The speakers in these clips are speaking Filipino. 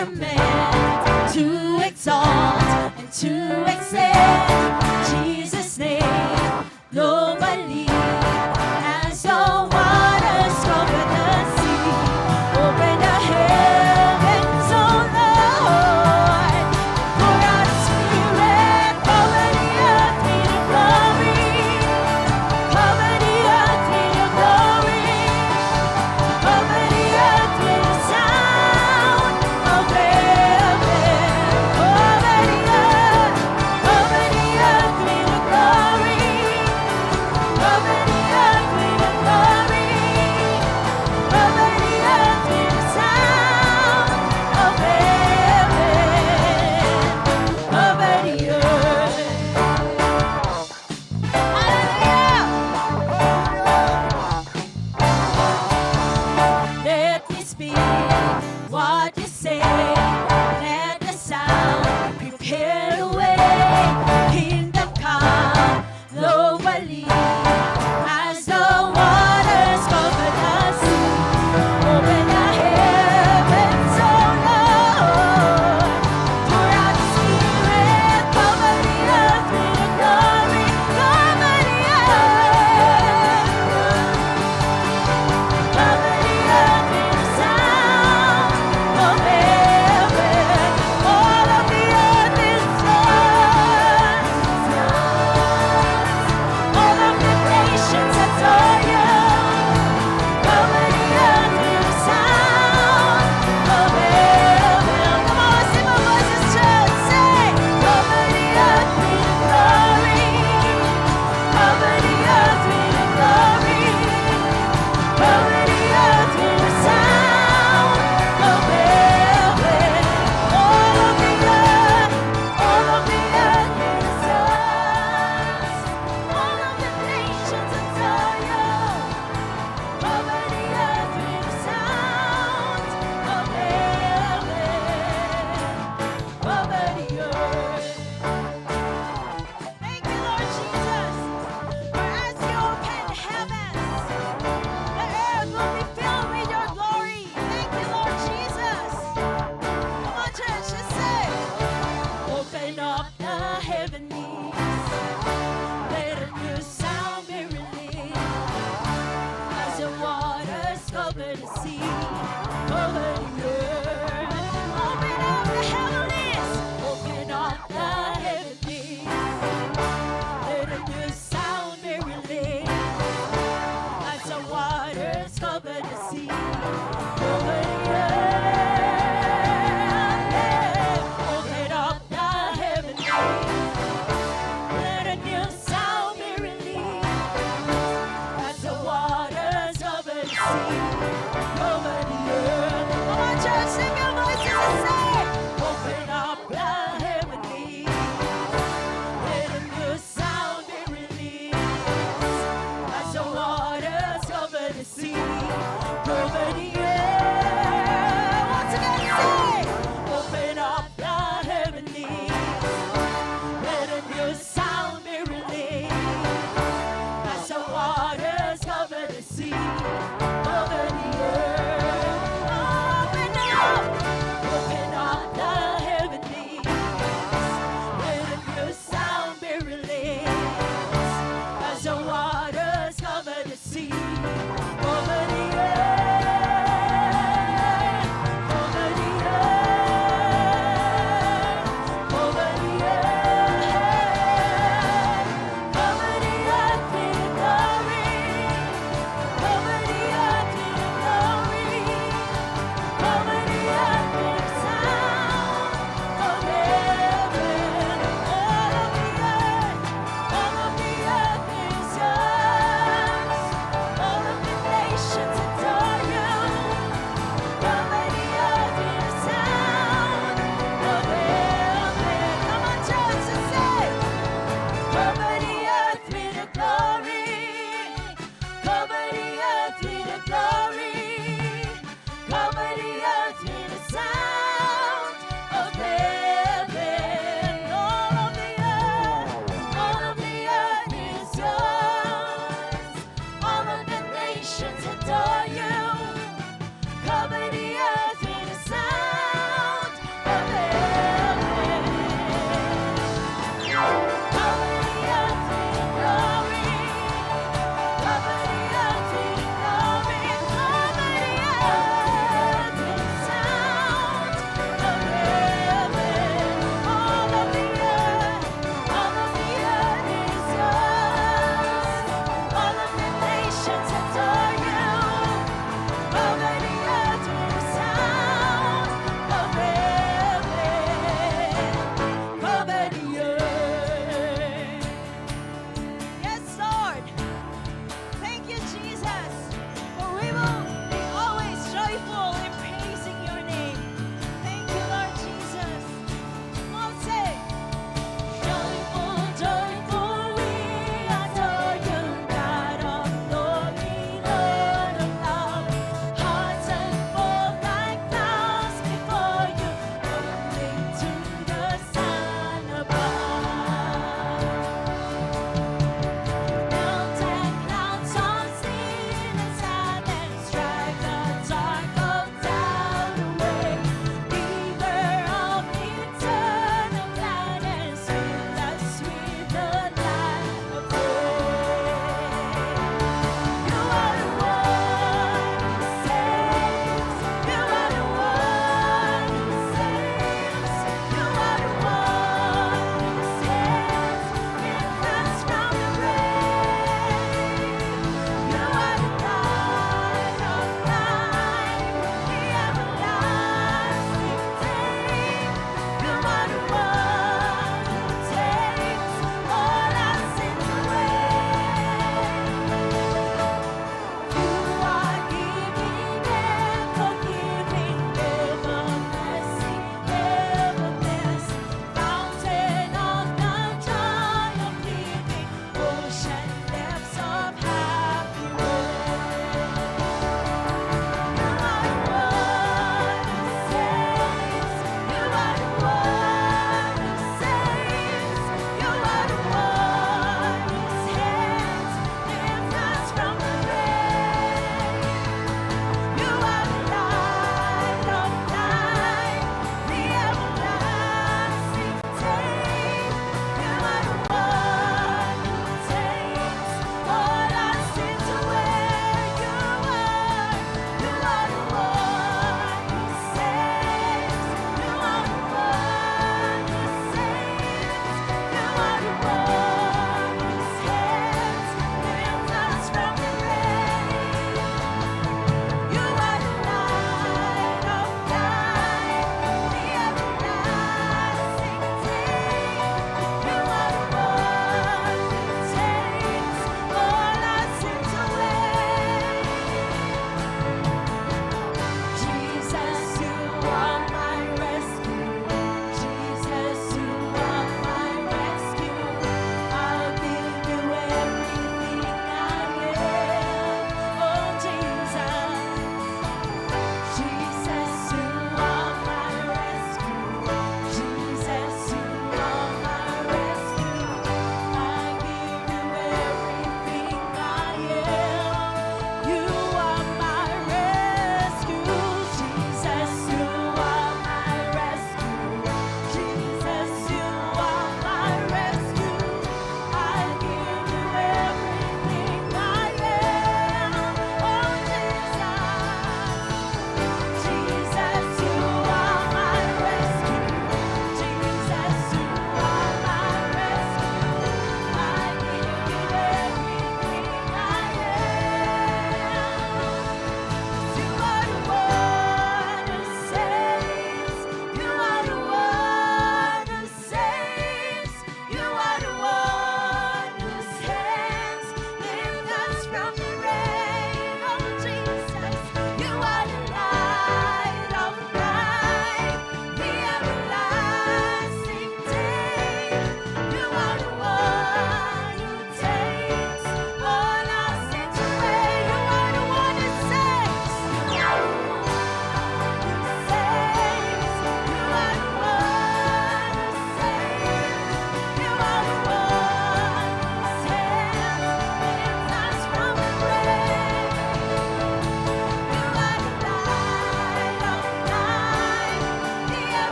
instrument to exalt and to excel Jesus' name globally. As the waters cover the sea, open the heavens, oh Lord, pour out a spirit, cover the earth with your glory, cover the earth with your glory, cover the earth with the sound of heaven, cover the earth with your glory, cover the earth with your glory, cover the earth with the sound of heaven, cover the earth. Hallelujah. Let me speak what you say. Let the sound prepare the way. Kingdom come globally. As the waters cover the sea, open the heavens, oh Lord. Pour out the Spirit, cover the earth with your glory, cover the earth. Cover the earth with the sound of heaven. All of the earth is yours. All of the nations adore you. Cover the earth with the sound of heaven. Come on, sing my voices, church. Say, cover the earth with your glory. Cover the earth with your glory. Cover the earth with the sound of heaven. All of the earth is yours. All of the nations adore you. Cover the earth with the sound of heaven. Cover the earth. Thank you, Lord Jesus, for as you open heavens, the earth will be filled with your glory. Thank you, Lord Jesus. Come on, church, just say, open up the heavenlies. Let a new sound be released. As the waters cover the sea, cover the earth. Open up the heavenlies. Open up the heavenlies. Let a new sound be released. As the waters cover the sea, cover the earth. Open up the heavenlies. Let a new sound be released. As the waters cover the sea, cover the earth. Come on, church, sing your voices and say, open up the heavenlies. Let a new sound be released. As the waters cover the sea, cover the earth. Once again, say, open up the heavenlies. Let a new sound be released. As the waters cover the sea, cover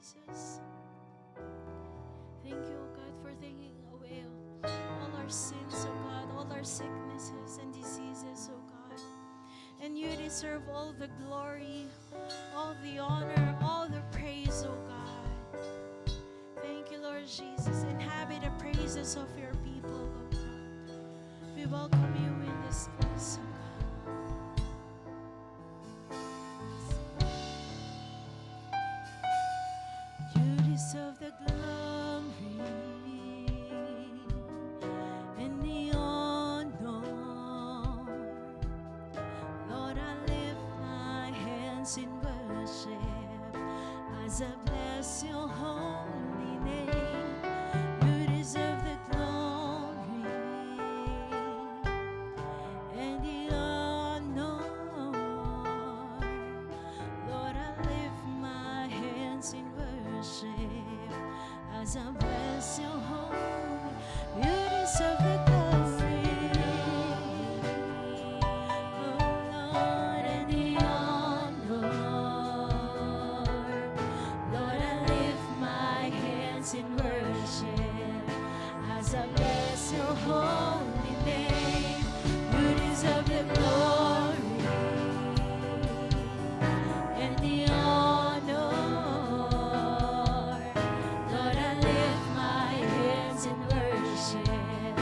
Jesus. Thank you, O God, for taking away all our sins, O God, all our sicknesses and diseases, O God. And you deserve all the glory, all the honor, all the praise, O God. Thank you, Lord Jesus. Inhabit the praises of your people, O God. We welcome you in this place, O God. You deserve the glory and the honor. Lord, I lift my hands in worship as I bless your holy name. You deserve the glory and the honor. Lord, I lift my hands in worship as I bless your holy. You deserve the glory, oh Lord, and the honor. Lord, I lift my hands in worship as I bless your holy name. You deserve the glory and the honor. Lord, I lift my hands in worship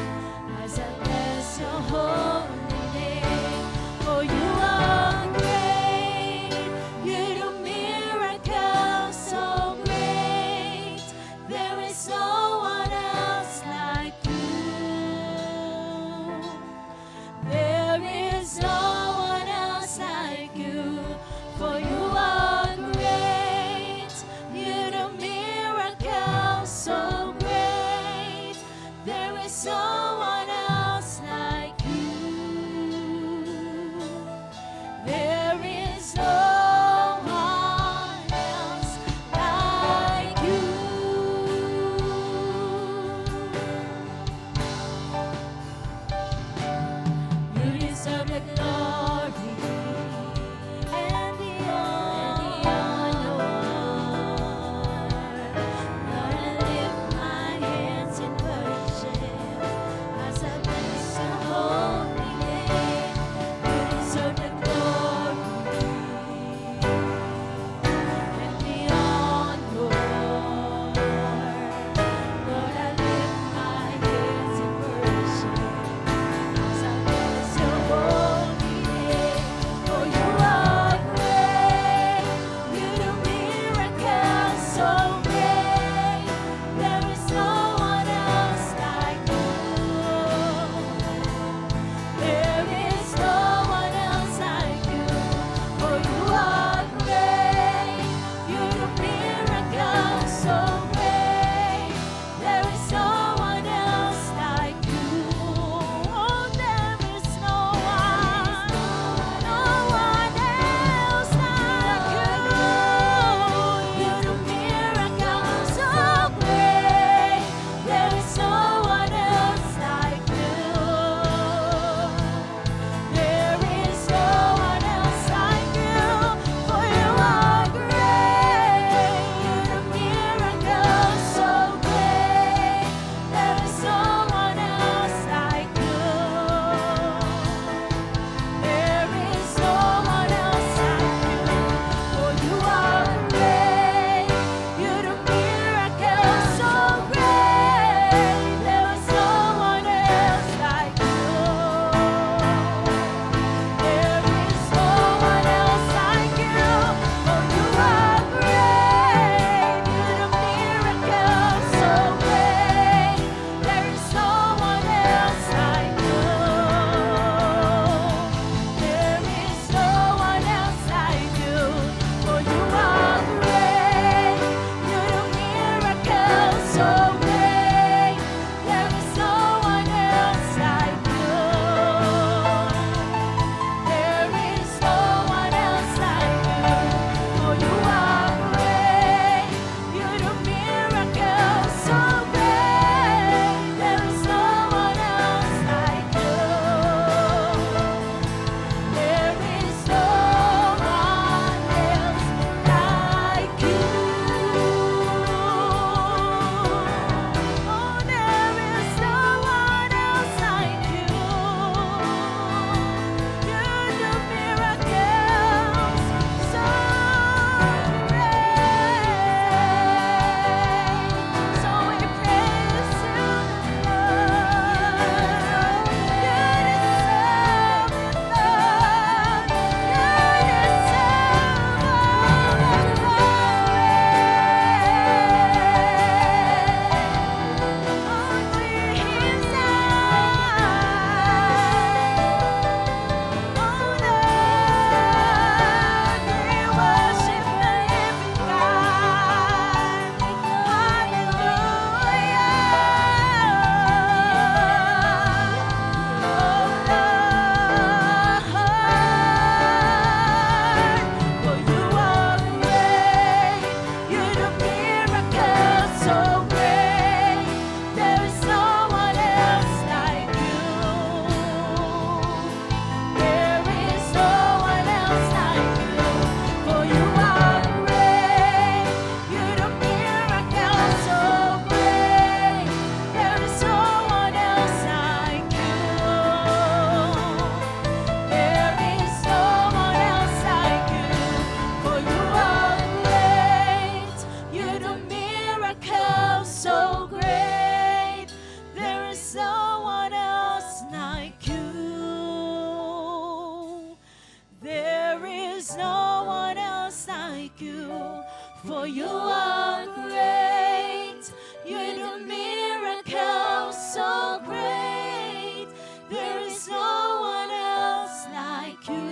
You are great. You do miracles so great. There is no one else like you.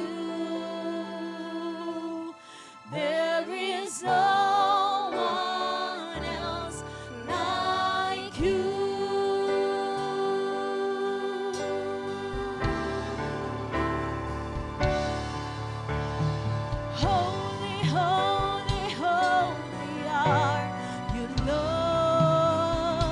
There is no one else like you. Holy, holy, holy are you, Lord.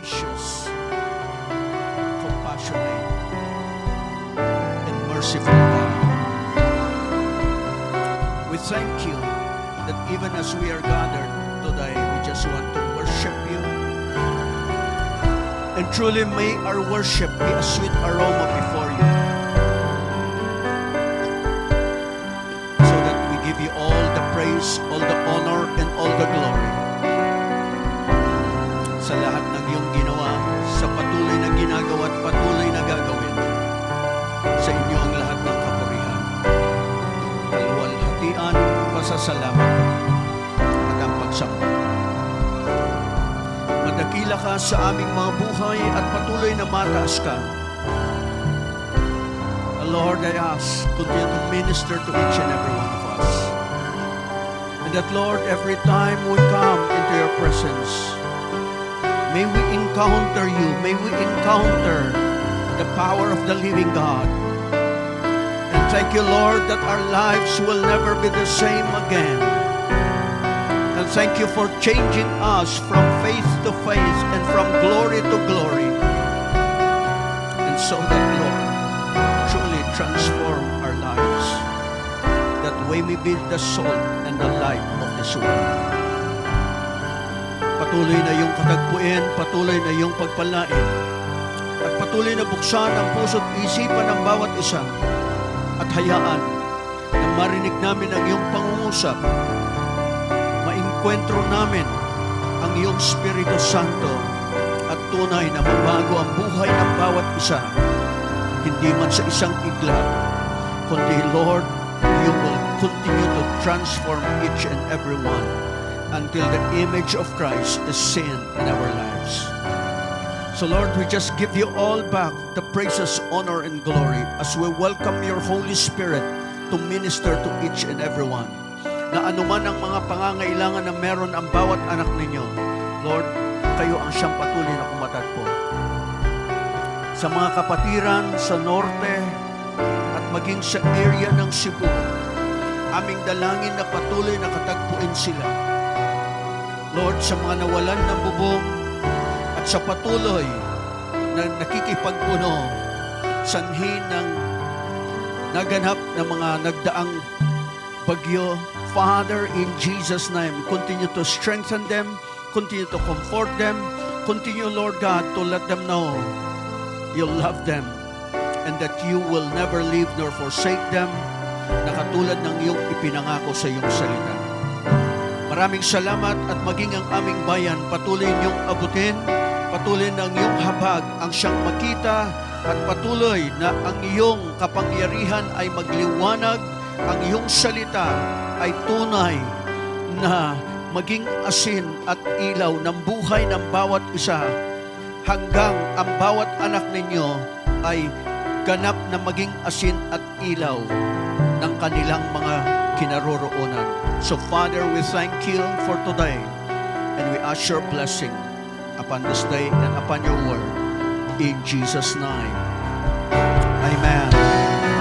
gracious, compassionate, and merciful God. We thank you that even as we are gathered today, we just want to worship you. And truly may our worship be a sweet aroma before you, so that we give you all the praise, all the honor, and all the glory sa lahat ng iyong ginawa, sa patuloy na ginagawa at patuloy na gagawin. Sa inyo ang lahat ng kapurihan, kaluwalhatian, pasasalamat, at ang pagsamba. Madakila ka sa aming mga buhay at patuloy na mataas ka. Lord, I ask, continue to minister to each and every one of us. And that, Lord, every time we come into your presence, may we encounter you, may we encounter the power of the living God. And thank you, Lord, that our lives will never be the same again. And thank you for changing us from faith to faith and from glory to glory. And so that, Lord, truly transform our lives, that we may be the salt and the light of this world. Patuloy na iyong katagpuin, patuloy na iyong pagpalain, at patuloy na buksan ang puso't isipan ng bawat isa, at hayaan na marinig namin ang iyong pangungusap, maengkwentro namin ang iyong Espiritu Santo, at tunay na mabago ang buhay ng bawat isa, hindi man sa isang iglat, kundi, Lord, you will continue to transform each and every one until the image of Christ is seen in our lives. So, Lord, we just give you all back the praises, honor, and glory as we welcome your Holy Spirit to minister to each and every one. Na anuman ang mga pangangailangan na meron ang bawat anak ninyo, Lord, kayo ang siyang patuloy na kumatatpo. Sa mga kapatiran sa norte at maging sa area ng Cebu, aming dalangin na patuloy na katagpuin sila. Lord, sa mga nawalan ng bubong at sa patuloy na nakikipagpuno sanhi ng naganap na mga nagdaang bagyo, Father, in Jesus' name, continue to strengthen them, continue to comfort them, continue, Lord God, to let them know you love them and that you will never leave nor forsake them, na katulad ng iyong ipinangako sa iyong salita. Maraming salamat at maging ang aming bayan patuloy niyong abutin, patuloy ng iyong habag ang siyang makita, at patuloy na ang iyong kapangyarihan ay magliwanag, ang iyong salita ay tunay na maging asin at ilaw ng buhay ng bawat isa, hanggang ang bawat anak ninyo ay ganap na maging asin at ilaw ng kanilang mga kinaroroonan. So, Father, we thank you for today, and we ask your blessing upon this day and upon your word. In Jesus' name. Amen.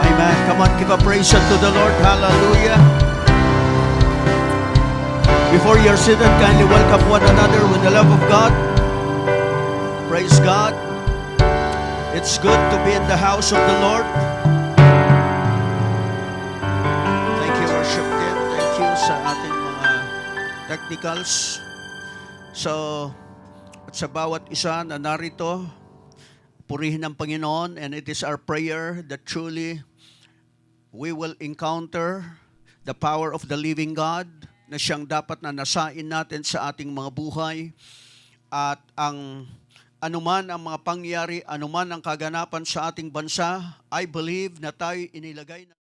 Amen. Come on, give a praise unto the Lord. Hallelujah. Before you're seated, kindly welcome one another with the love of God. Praise God. It's good to be in the house of the Lord. Thank you, worship team. Thank you sa ating mga technicals. So, at sa bawat isa na narito, purihin ang Panginoon, and it is our prayer that truly we will encounter the power of the living God na siyang dapat na nasain natin sa ating mga buhay, at ang anuman ang mga pangyari, anuman ang kaganapan sa ating bansa, I believe na tayo inilagay na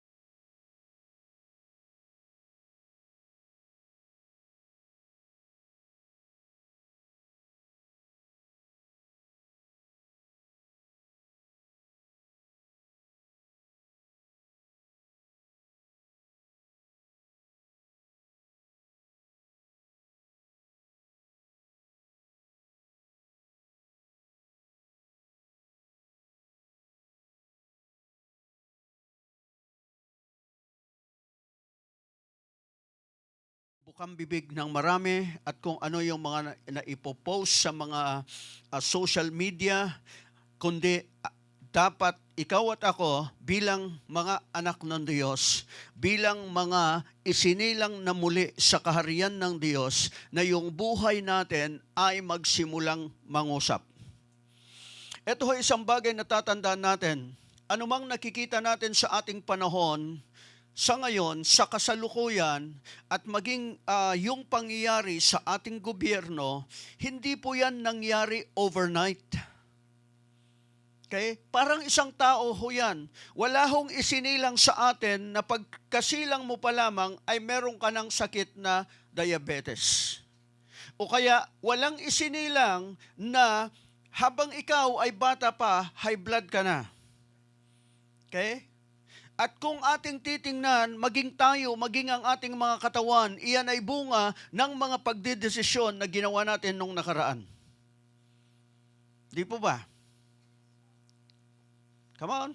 bukang bibig ng marami at kung ano yung mga naipopost sa mga social media, kundi dapat ikaw at ako bilang mga anak ng Diyos, bilang mga isinilang na muli sa kaharian ng Diyos, na yung buhay natin ay magsimulang mangusap. Ito ay isang bagay na tatandaan natin. Anumang nakikita natin sa ating panahon, sa ngayon, sa kasalukuyan, at maging yung pangyayari sa ating gobyerno, hindi po yan nangyari overnight. Okay? Parang isang tao ho yan. Wala hong isinilang sa atin na pagkasilang mo pa lamang ay meron ka ng sakit na diabetes. O kaya walang isinilang na habang ikaw ay bata pa, high blood ka na. Okay? At kung ating titingnan, maging tayo, maging ang ating mga katawan, iyan ay bunga ng mga pagdedesisyon na ginawa natin nung nakaraan. Di po ba? Come on.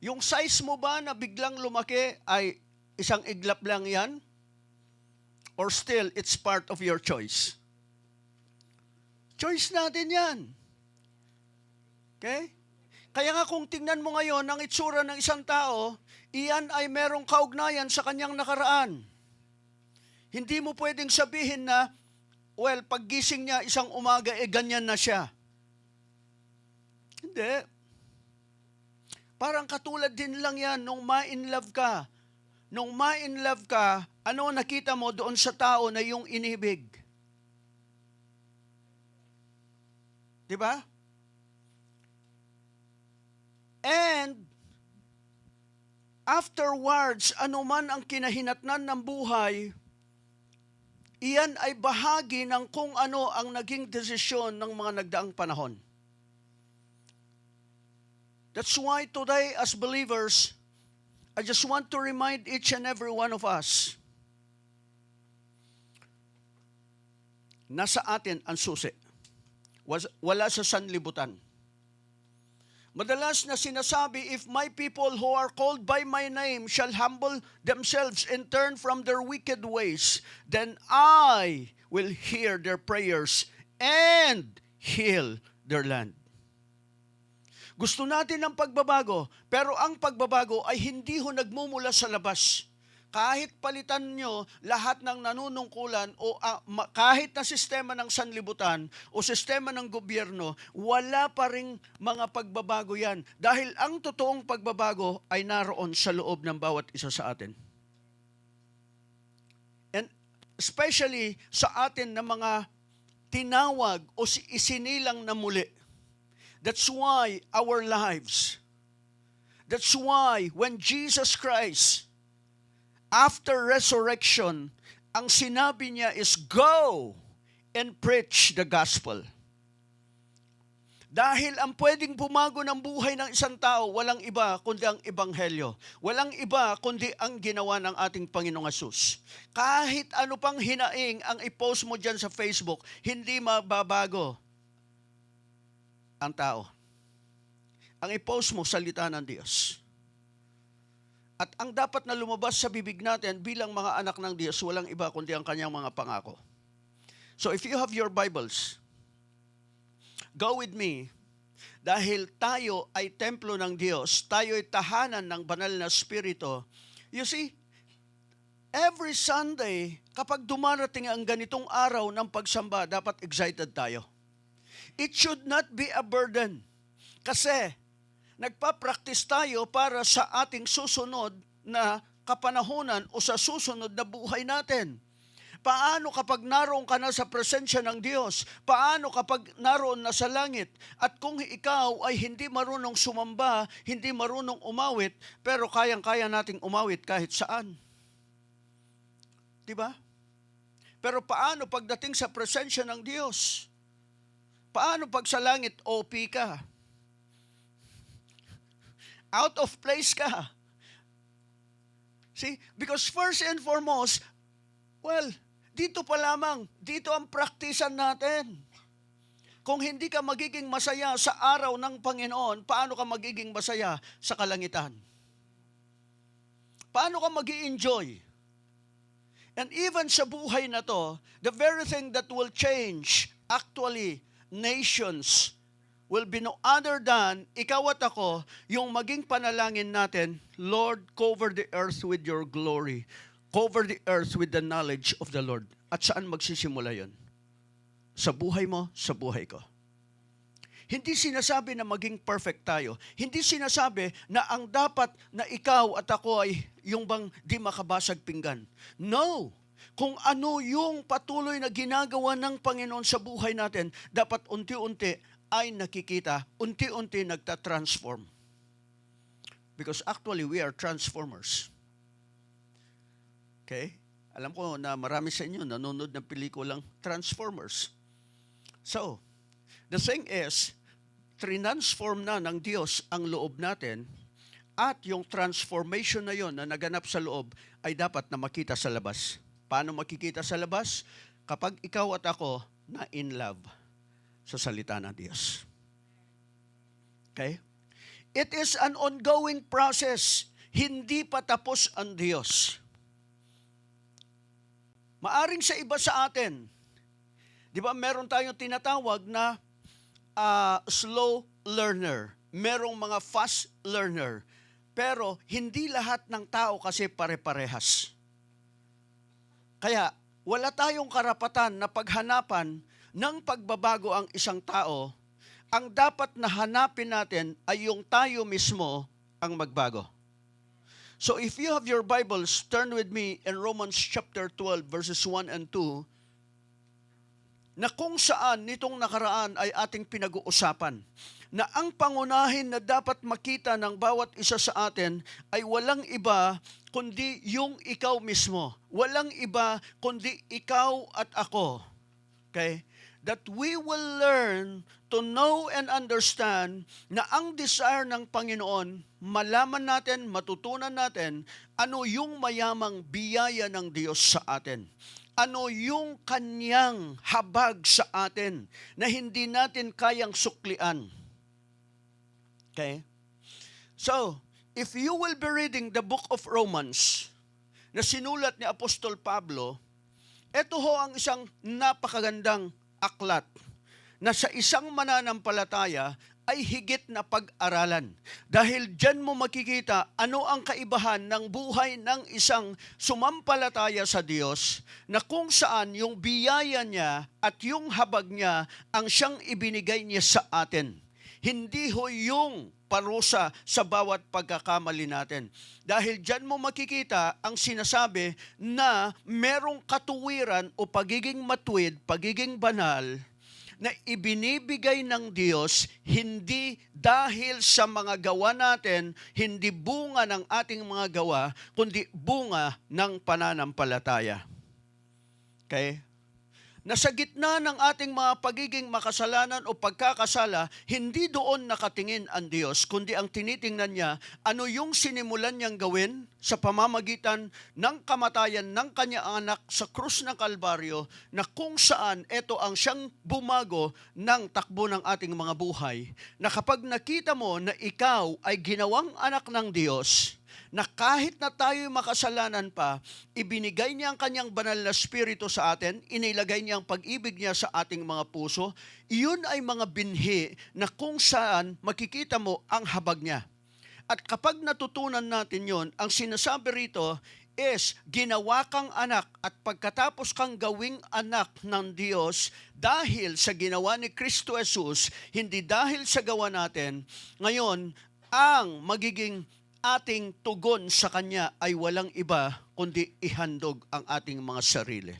Yung size mo ba na biglang lumaki ay isang iglap lang yan? Or still, it's part of your choice? Choice natin yan. Okay? Kaya nga kung tingnan mo ngayon ang itsura ng isang tao, iyan ay merong kaugnayan sa kanyang nakaraan. Hindi mo pwedeng sabihin na, well, paggising niya isang umaga, ganyan na siya. Hindi. Parang katulad din lang yan nung ma-in-love ka. Nung ma-in-love ka, ano nakita mo doon sa tao na yung inibig? Di ba? And afterwards, anuman ang kinahinatnan ng buhay, iyan ay bahagi ng kung ano ang naging desisyon ng mga nagdaang panahon. That's why today as believers, I just want to remind each and every one of us, nasa atin ang susi. Wala sa sanlibutan. Madalas na sinasabi, if my people who are called by my name shall humble themselves and turn from their wicked ways, then I will hear their prayers and heal their land. Gusto natin ng pagbabago, pero ang pagbabago ay hindi ho nagmumula sa labas. Kahit palitan nyo lahat ng nanunungkulan o kahit na sistema ng sanlibutan o sistema ng gobyerno, wala pa ring mga pagbabago yan. Dahil ang totoong pagbabago ay naroon sa loob ng bawat isa sa atin. And especially sa atin na mga tinawag o isinilang na muli. That's why our lives, that's why when Jesus Christ, after resurrection, ang sinabi niya is, go and preach the gospel. Dahil ang pwedeng bumago ng buhay ng isang tao, walang iba kundi ang ebanghelyo. Walang iba kundi ang ginawa ng ating Panginoong Hesus. Kahit ano pang hinaing ang i-post mo dyan sa Facebook, hindi mababago ang tao. Ang i-post mo, salita ng Diyos. At ang dapat na lumabas sa bibig natin bilang mga anak ng Diyos, walang iba kundi ang kanyang mga pangako. So if you have your Bibles, go with me. Dahil tayo ay templo ng Diyos, tayo ay tahanan ng banal na Espiritu. You see, every Sunday, kapag dumarating ang ganitong araw ng pagsamba, dapat excited tayo. It should not be a burden. Kasi nagpa-practice tayo para sa ating susunod na kapanahunan o sa susunod na buhay natin. Paano kapag naroon ka na sa presensya ng Diyos? Paano kapag naroon na sa langit? At kung ikaw ay hindi marunong sumamba, hindi marunong umawit, pero kayang-kaya nating umawit kahit saan. Diba? Pero paano pagdating sa presensya ng Diyos? Paano pag sa langit OP ka? Out of place ka. See? Because first and foremost, well, dito pa lamang, dito ang praktisan natin. Kung hindi ka magiging masaya sa araw ng Panginoon, paano ka magiging masaya sa kalangitan? Paano ka mag-i-enjoy? And even sa buhay na to, the very thing that will change actually nations will be no other than ikaw at ako, yung maging panalangin natin, Lord, cover the earth with your glory. Cover the earth with the knowledge of the Lord. At saan magsisimula yon? Sa buhay mo, sa buhay ko. Hindi sinasabi na maging perfect tayo. Hindi sinasabi na ang dapat na ikaw at ako ay yung bang di makabasag pinggan. No! Kung ano yung patuloy na ginagawa ng Panginoon sa buhay natin, dapat unti-unti ay nakikita, unti-unti nagtatransform. Because actually, we are transformers. Okay? Alam ko na marami sa inyo nanonood ng pelikulang Transformers. So, the thing is, transform na ng Diyos ang loob natin at yung transformation na yon na naganap sa loob ay dapat na makita sa labas. Paano makikita sa labas? Kapag ikaw at ako na in love sa salita ng Diyos. Okay? It is an ongoing process. Hindi pa tapos ang Diyos. Maaring sa iba sa atin, di ba meron tayong tinatawag na slow learner. Merong mga fast learner. Pero hindi lahat ng tao kasi pare-parehas. Kaya wala tayong karapatan na paghanapan ng pagbabago ang isang tao. Ang dapat na hanapin natin ay yung tayo mismo ang magbago. So if you have your Bibles, turn with me in Romans chapter 12 verses 1 and 2, na kung saan nitong nakaraan ay ating pinag-uusapan, na ang pangunahin na dapat makita ng bawat isa sa atin ay walang iba kundi yung ikaw mismo. Walang iba kundi ikaw at ako. Okay? That we will learn to know and understand na ang desire ng Panginoon, malaman natin, matutunan natin, ano yung mayamang biyaya ng Diyos sa atin. Ano yung kanyang habag sa atin na hindi natin kayang suklian. Okay? So, if you will be reading the book of Romans na sinulat ni Apostol Pablo, ito ho ang isang napakagandang aklat na sa isang mananampalataya ay higit na pag-aralan. Dahil dyan mo makikita ano ang kaibahan ng buhay ng isang sumampalataya sa Diyos na kung saan yung biyaya niya at yung habag niya ang siyang ibinigay niya sa atin. Hindi ho yung parusa sa bawat pagkakamali natin. Dahil dyan mo makikita ang sinasabi na merong katuwiran o pagiging matuwid, pagiging banal, na ibinibigay ng Diyos hindi dahil sa mga gawa natin, hindi bunga ng ating mga gawa, kundi bunga ng pananampalataya. Okay? Na sa gitna ng ating mga pagiging makasalanan o pagkakasala, hindi doon nakatingin ang Diyos, kundi ang tinitingnan niya, ano yung sinimulan niyang gawin sa pamamagitan ng kamatayan ng kanyang anak sa krus ng Kalbaryo, na kung saan ito ang siyang bumago ng takbo ng ating mga buhay, na kapag nakita mo na ikaw ay ginawang anak ng Diyos, na kahit na tayo makasalanan pa, ibinigay niya ang kanyang banal na spirito sa atin, inilagay niya ang pag-ibig niya sa ating mga puso, iyon ay mga binhi na kung saan makikita mo ang habag niya. At kapag natutunan natin yon, ang sinasabi rito is ginawa kang anak at pagkatapos kang gawing anak ng Diyos dahil sa ginawa ni Kristo Jesus, hindi dahil sa gawa natin, ngayon ang magiging ating tugon sa Kanya ay walang iba kundi ihandog ang ating mga sarili.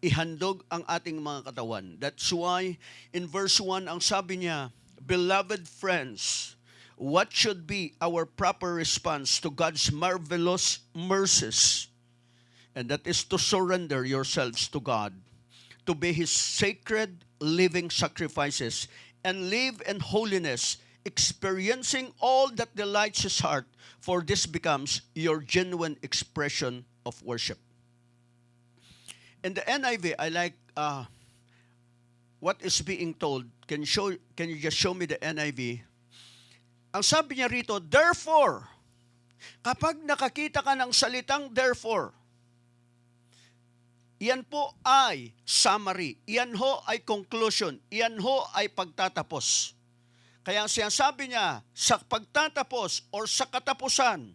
Ihandog ang ating mga katawan. That's why in verse 1 ang sabi niya, Beloved friends, what should be our proper response to God's marvelous mercies? And that is to surrender yourselves to God, to be His sacred living sacrifices, and live in holiness, experiencing all that delights His heart, for this becomes your genuine expression of worship. In the NIV, I like what is being told. Can you just show me the NIV? Ang sabi niya rito, therefore, Kapag nakakita ka ng salitang therefore, iyan po ay summary, iyan ho ay conclusion, iyan ho ay pagtatapos. Kaya ang sinasabi niya, sa pagtatapos or sa katapusan,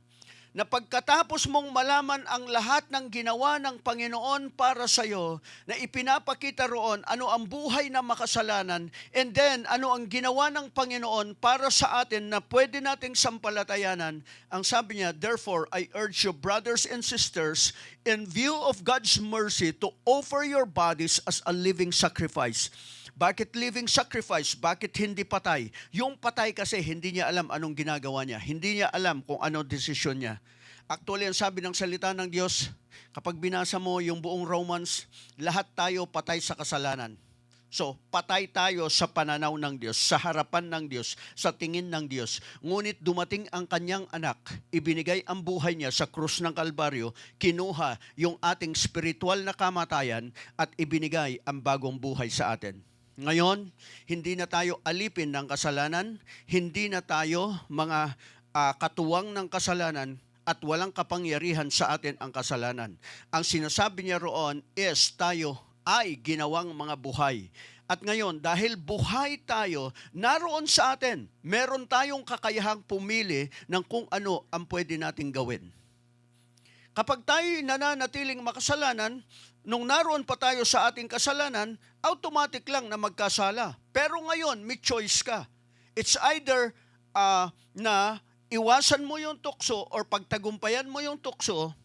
na pagkatapos mong malaman ang lahat ng ginawa ng Panginoon para sa iyo, na ipinapakita roon ano ang buhay na makasalanan, and then ano ang ginawa ng Panginoon para sa atin na pwede nating sampalatayanan, ang sabi niya, therefore, I urge you, brothers and sisters, in view of God's mercy, to offer your bodies as a living sacrifice. Bakit living sacrifice? Bakit hindi patay? Yung patay kasi hindi niya alam anong ginagawa niya. Hindi niya alam kung ano desisyon niya. Actually, ang sabi ng salita ng Diyos, kapag binasa mo yung buong Romans, lahat tayo patay sa kasalanan. So, patay tayo sa pananaw ng Diyos, sa harapan ng Diyos, sa tingin ng Diyos. Ngunit dumating ang kanyang anak, ibinigay ang buhay niya sa krus ng Kalbaryo, kinuha yung ating spiritual na kamatayan at ibinigay ang bagong buhay sa atin. Ngayon, hindi na tayo alipin ng kasalanan, hindi na tayo mga katuwang ng kasalanan at walang kapangyarihan sa atin ang kasalanan. Ang sinasabi niya roon is tayo ay ginawang mga buhay. At ngayon, dahil buhay tayo, naroon sa atin, meron tayong kakayahang pumili ng kung ano ang pwede nating gawin. Kapag tayo nananatiling makasalanan, nung naroon pa tayo sa ating kasalanan, automatic lang na magkasala. Pero ngayon, may choice ka. It's either na iwasan mo yung tukso or pagtagumpayan mo yung tukso,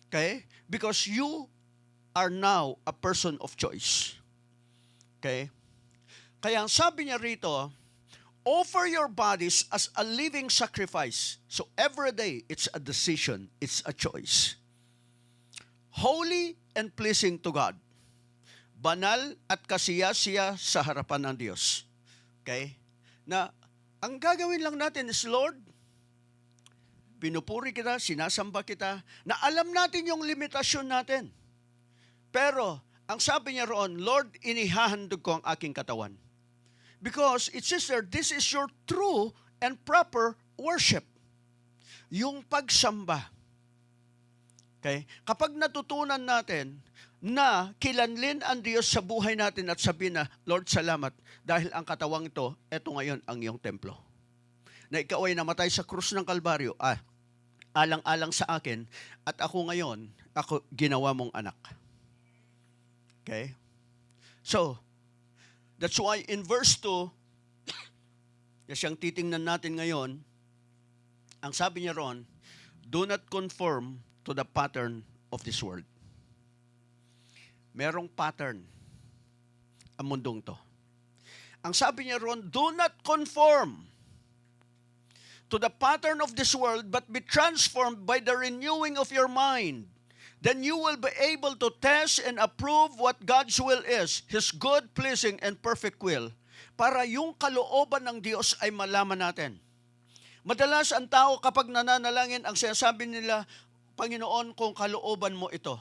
okay? Because you are now a person of choice. Okay? Kaya ang sabi niya rito, offer your bodies as a living sacrifice. So every day, it's a decision, it's a choice. Holy and pleasing to God. Banal at kasiya-siya sa harapan ng Diyos. Okay? Na ang gagawin lang natin is, Lord, pinupuri kita, sinasamba kita, na alam natin yung limitasyon natin. Pero, ang sabi niya roon, Lord, inihahandog ko ang aking katawan. Because it says there, this is your true and proper worship. Yung pagsamba. Okay? Kapag natutunan natin na kilanlin ang Diyos sa buhay natin at sabihin na, Lord, salamat, dahil ang katawang ito, eto ngayon ang iyong templo. Na ikaw ay namatay sa krus ng Kalbaryo, alang-alang sa akin, at ako ngayon, ako ginawa mong anak. Okay? So, that's why in verse 2, siyang titingnan natin ngayon, ang sabi niya ron, do not conform to the pattern of this world. Merong pattern ang mundong to. Ang sabi niya ron, do not conform to the pattern of this world, but be transformed by the renewing of your mind. Then you will be able to test and approve what God's will is, His good, pleasing, and perfect will, para yung kalooban ng Diyos ay malaman natin. Madalas ang tao kapag nananalangin, ang sinasabi nila, Panginoon, kung kalooban mo ito.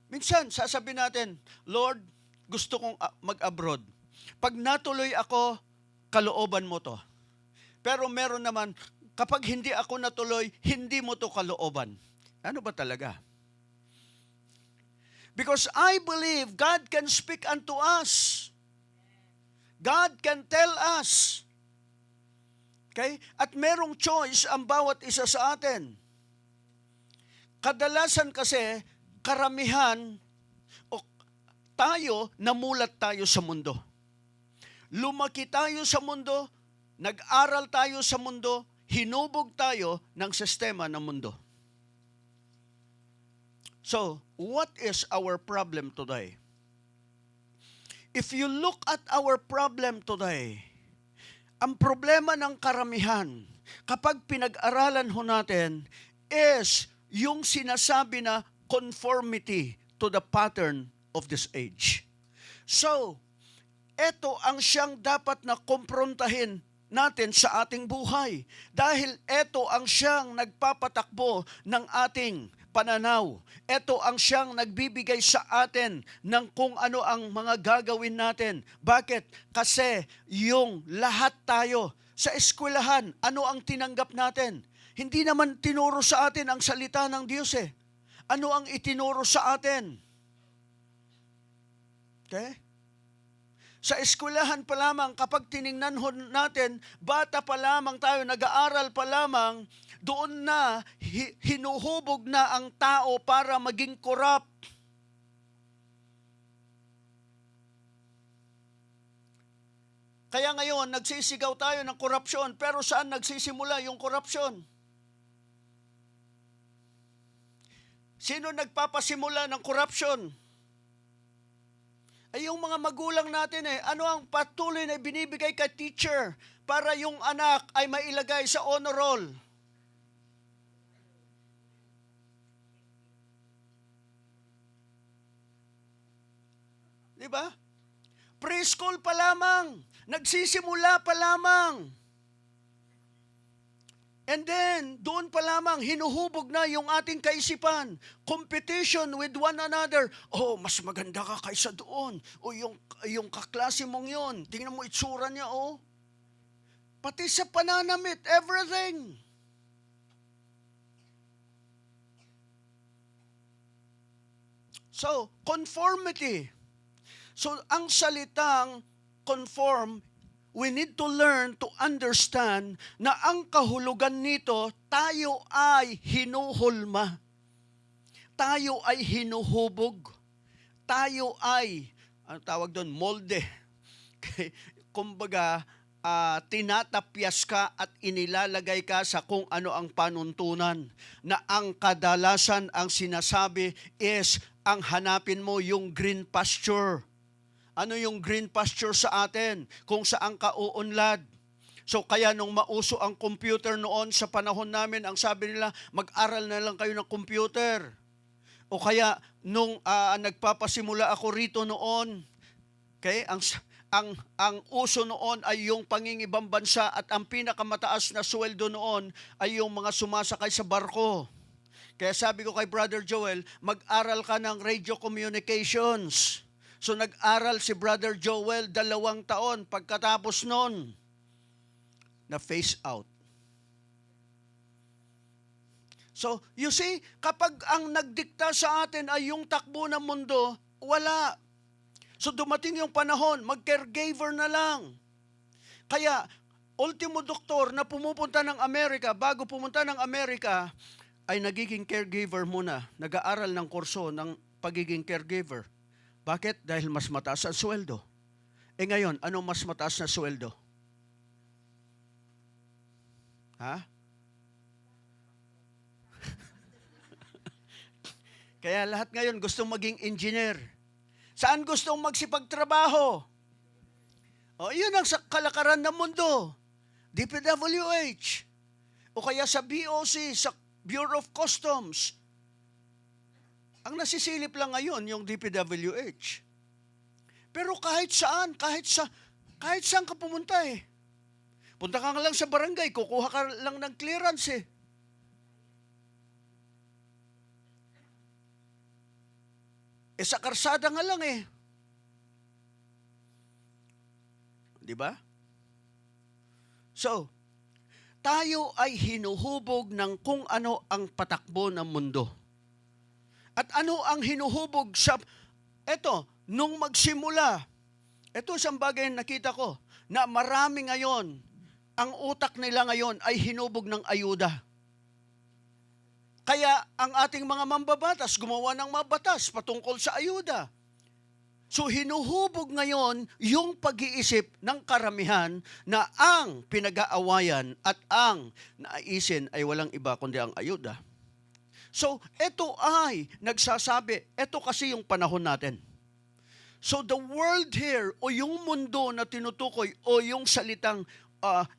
Minsan, sasabihin natin, Lord, gusto kong mag-abroad. Pag natuloy ako, kalooban mo to. Pero meron naman, kapag hindi ako natuloy, hindi mo to kalooban. Ano ba talaga? Because I believe God can speak unto us. God can tell us. Okay? At merong choice ang bawat isa sa atin. Kadalasan kasi, karamihan, tayo, namulat tayo sa mundo. Lumaki tayo sa mundo, nag-aral tayo sa mundo, hinubog tayo ng sistema ng mundo. So, what is our problem today? If you look at our problem today, ang problema ng karamihan, kapag pinag-aralan ho natin, is yung sinasabi na conformity to the pattern of this age. So, ito ang siyang dapat na kumprontahin natin sa ating buhay. Dahil ito ang siyang nagpapatakbo ng ating pananaw. Ito ang siyang nagbibigay sa atin ng kung ano ang mga gagawin natin. Bakit? Kasi yung lahat tayo sa eskwelahan, ano ang tinanggap natin? Hindi naman tinuro sa atin ang salita ng Diyos eh. Ano ang itinuro sa atin? Okay? Sa eskwelahan pa lamang, kapag tiningnan natin, bata pa lamang tayo, nag-aaral pa lamang, doon na hinuhubog na ang tao para maging corrupt. Kaya ngayon, nagsisigaw tayo ng korupsyon, pero saan nagsisimula yung korupsyon? Sino nagpapasimula ng korupsyon? Ay yung mga magulang natin eh. Ano ang patuloy na binibigay kay teacher para yung anak ay mailagay sa honor roll? Di ba? Preschool pa lamang. Nagsisimula pa lamang. And then, doon pa lamang, hinuhubog na yung ating kaisipan. Competition with one another. Oh, mas maganda ka kaysa doon. O yung kaklase mong yun. Tingnan mo itsura niya, oh. Pati sa pananamit, everything. So, conformity. So, ang salitang conform, we need to learn to understand na ang kahulugan nito, tayo ay hinuhulma. Tayo ay hinuhubog. Tayo ay, ang tawag doon, molde. Kumbaga, tinatapyas ka at inilalagay ka sa kung ano ang panuntunan. Na ang kadalasan ang sinasabi is, ang hanapin mo yung green pasture. Ano yung green pasture sa atin? Kung saan ka uunlad. So kaya nung mauso ang computer noon sa panahon namin, ang sabi nila, mag-aral na lang kayo ng computer. O kaya nung nagpapasimula ako rito noon, okay, ang uso noon ay yung pangingibang bansa at ang pinakamataas na sweldo noon ay yung mga sumasakay sa barko. Kaya sabi ko kay Brother Joel, mag-aral ka ng radio communications. So nag-aral si Brother Joel 2 taon. Pagkatapos nun, na-phase out. So, you see, kapag ang nagdikta sa atin ay yung takbo ng mundo, wala. So dumating yung panahon, mag-caregiver na lang. Kaya, ultimo doktor na pumupunta ng Amerika, bago pumunta ng Amerika, ay nagiging caregiver muna. Nag-aaral ng kurso ng pagiging caregiver. Bakit? Dahil mas mataas ang sweldo. Eh ngayon, anong mas mataas na sweldo? Ha? Kaya lahat ngayon gustong maging engineer. Saan gustong magsipagtrabaho? O, yun ang kalakaran ng mundo. DPWH. O kaya sa BOC, sa Bureau of Customs. Ang nasisilip lang ngayon yung DPWH. Pero kahit saan ka pumunta eh. Punta ka lang sa barangay, kukuha ka lang ng clearance eh. Eh sa karsada nga lang eh. Di ba? So, tayo ay hinuhubog ng kung ano ang patakbo ng mundo. At ano ang hinuhubog sa, nung magsimula, isang bagay na nakita ko, na marami ngayon, ang utak nila ngayon ay hinubog ng ayuda. Kaya ang ating mga mambabatas, gumawa ng mga batas patungkol sa ayuda. So hinuhubog ngayon yung pag-iisip ng karamihan na ang pinag-aawayan at ang naisin ay walang iba kundi ang ayuda. So, ito ay nagsasabi, ito kasi yung panahon natin. So, the world here, o yung mundo na tinutukoy, o yung salitang,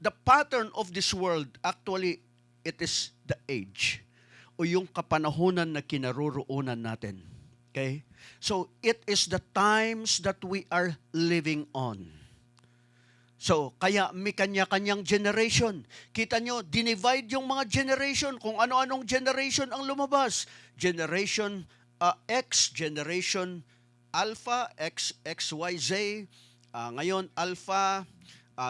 the pattern of this world, actually, it is the age. O yung kapanahunan na kinaroroonan natin. Okay? So, it is the times that we are living on. So, kaya may kanya-kanyang generation. Kita nyo, dinivide yung mga generation, kung ano-anong generation ang lumabas. Generation X, Generation Alpha, XYZ, ngayon Alpha,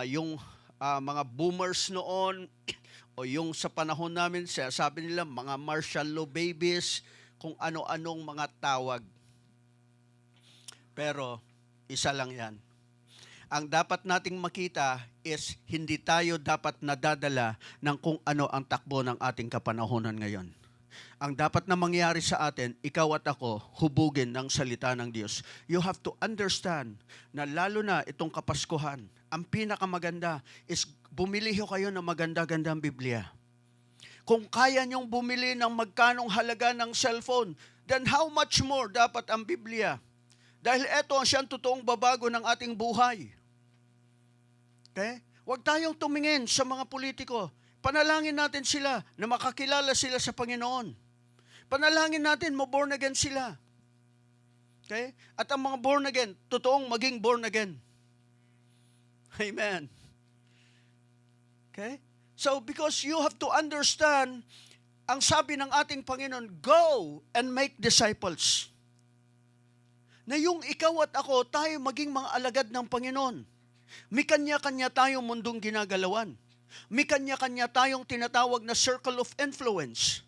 yung mga boomers noon, O yung sa panahon namin, sabi nila, mga martial law babies, kung ano-anong mga tawag. Pero, isa lang yan. Ang dapat nating makita is hindi tayo dapat nadadala ng kung ano ang takbo ng ating kapanahonan ngayon. Ang dapat na mangyari sa atin, ikaw at ako, hubugin ng salita ng Diyos. You have to understand na lalo na itong Kapaskuhan, ang pinakamaganda is bumili kayo ng maganda-gandang Biblia. Kung kaya niyong bumili ng magkanong halaga ng cellphone, then how much more dapat ang Biblia? Dahil ito ang siyang totoong babago ng ating buhay. Okay? Huwag tayong tumingin sa mga politiko. Panalangin natin sila na makakilala sila sa Panginoon. Panalangin natin ma-born again sila. Okay? At ang mga born again, totoong maging born again. Amen. Okay? So, because you have to understand, ang sabi ng ating Panginoon, go and make disciples. Na yung ikaw at ako, tayo maging mga alagad ng Panginoon. May kanya-kanya tayong mundong ginagalawan. May kanya-kanya tayong tinatawag na circle of influence.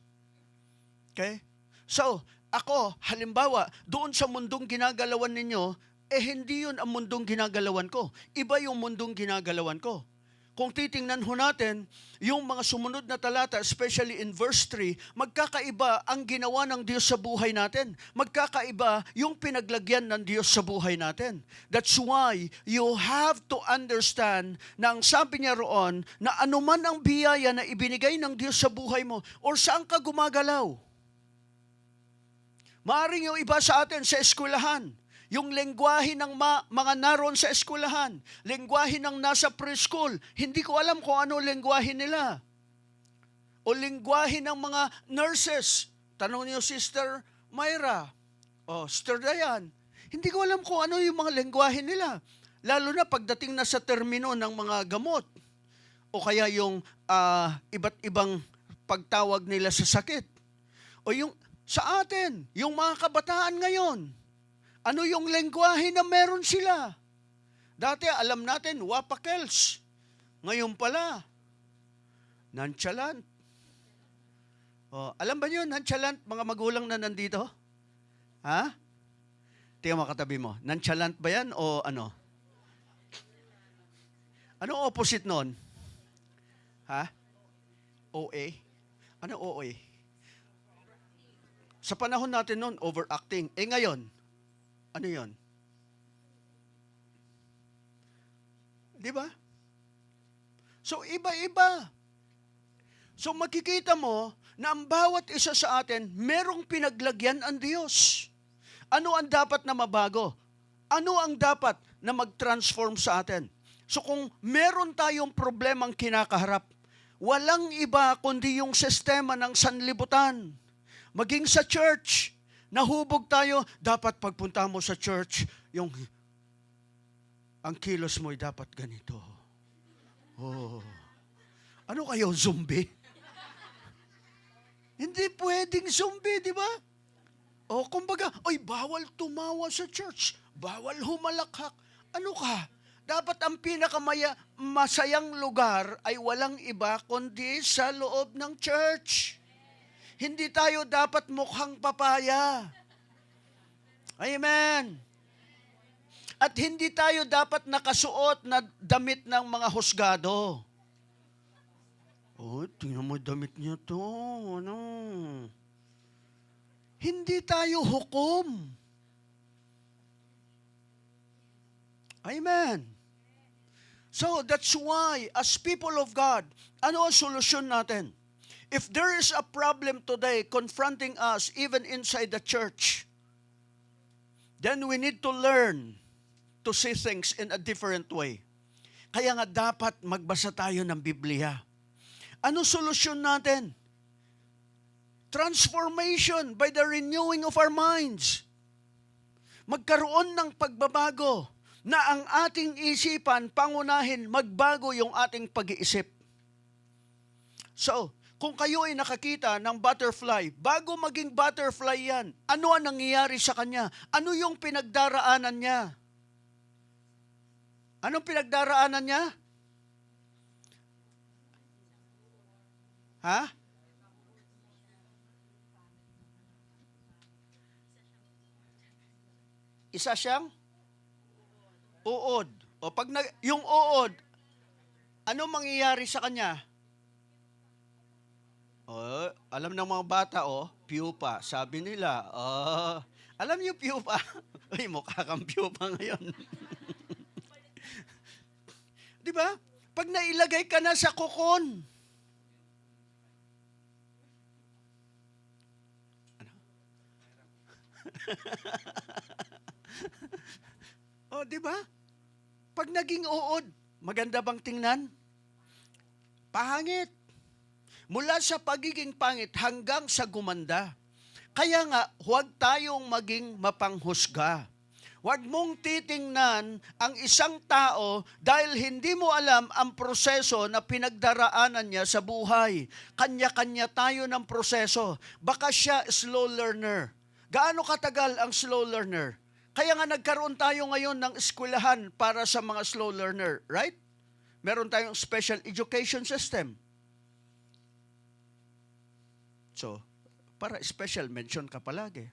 Okay? So, ako, halimbawa, doon sa mundong ginagalawan ninyo, hindi yun ang mundong ginagalawan ko. Iba yung mundong ginagalawan ko. Kung titingnan ho natin, yung mga sumunod na talata, especially in verse 3, magkakaiba ang ginawa ng Diyos sa buhay natin. Magkakaiba yung pinaglagyan ng Diyos sa buhay natin. That's why you have to understand na ang sabi niya roon, na anuman ang biyaya na ibinigay ng Diyos sa buhay mo, or saan ka gumagalaw. Maaring yung iba sa atin sa eskwelahan, yung lengguwahe ng mga naroon sa eskwelahan, lengguwahe ng nasa preschool, hindi ko alam kung ano lengguwahe nila. O lengguwahe ng mga nurses. Tanong niyo Sister Myra, o Sister Dayan, hindi ko alam kung ano yung mga lengguwahe nila. Lalo na pagdating na sa termino ng mga gamot. O kaya yung iba't ibang pagtawag nila sa sakit. O yung sa atin, yung mga kabataan ngayon, ano yung lengguwahe na meron sila? Dati alam natin, wapakels. Ngayon pala, nonchalant. Oh, alam ba nyo, nonchalant, mga magulang na nandito? Ha? Tingnan mo katabi mo. Nonchalant ba yan o ano? Ano opposite nun? Ha? OA? Ano OA? Sa panahon natin nun, overacting. Ngayon, ano yon? Di ba? So, iba-iba. So, makikita mo na ang bawat isa sa atin, merong pinaglagyan ang Diyos. Ano ang dapat na mabago? Ano ang dapat na mag-transform sa atin? So, kung meron tayong problemang kinakaharap, walang iba kundi yung sistema ng sanlibutan. Maging sa church, nahubog tayo, dapat pagpunta mo sa church, ang kilos mo'y dapat ganito. Oh. Ano kayo, zombie? Hindi pwedeng zombie, di ba? O kumbaga, bawal tumawa sa church, bawal humalakhak. Ano ka? Dapat ang pinakamasayang lugar ay walang iba kundi sa loob ng church. Hindi tayo dapat mukhang papaya. Amen. At hindi tayo dapat nakasuot na damit ng mga husgado. Tingnan mo damit niya to. Ano? Hindi tayo hukom. Amen. So that's why, as people of God, ano ang solusyon natin? If there is a problem today confronting us even inside the church, then we need to learn to see things in a different way. Kaya nga dapat magbasa tayo ng Biblia. Ano solusyon natin? Transformation by the renewing of our minds. Magkaroon ng pagbabago na ang ating isipan, pangunahin, magbago yung ating pag-iisip. So, kung kayo ay nakakita ng butterfly, bago maging butterfly yan, ano ang nangyayari sa kanya? Ano yung pinagdaraanan niya? Anong pinagdaraanan niya? Ha? Isa siyang uod. O pag yung uod, ano mangyayari sa kanya? Alam ng mga bata, pupa. Sabi nila, alam niyo pupa? Uy, mukha kang pupa ngayon. Di ba? Pag nailagay ka na sa kokon, di ba? Pag naging uod, maganda bang tingnan? Pangit. Mula sa pagiging pangit hanggang sa gumanda. Kaya nga, huwag tayong maging mapanghusga. Huwag mong titingnan ang isang tao dahil hindi mo alam ang proseso na pinagdaraanan niya sa buhay. Kanya-kanya tayo ng proseso. Baka siya slow learner. Gaano katagal ang slow learner? Kaya nga nagkaroon tayo ngayon ng eskwelahan para sa mga slow learner, right? Meron tayong special education system. So, para special mention ka palagi.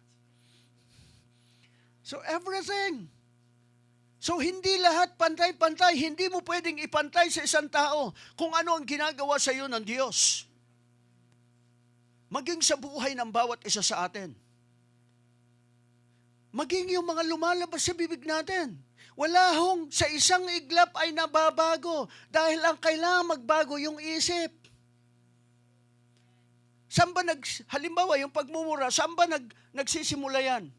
So, everything. So, hindi lahat pantay-pantay. Hindi mo pwedeng ipantay sa isang tao kung ano ang ginagawa sa iyo ng Diyos. Maging sa buhay ng bawat isa sa atin. Maging yung mga lumalabas sa bibig natin. Wala hong sa isang iglap ay nababago dahil ang kailangan magbago yung isip. Saan ba halimbawa yung pagmumura, saan ba nagsisimula yan?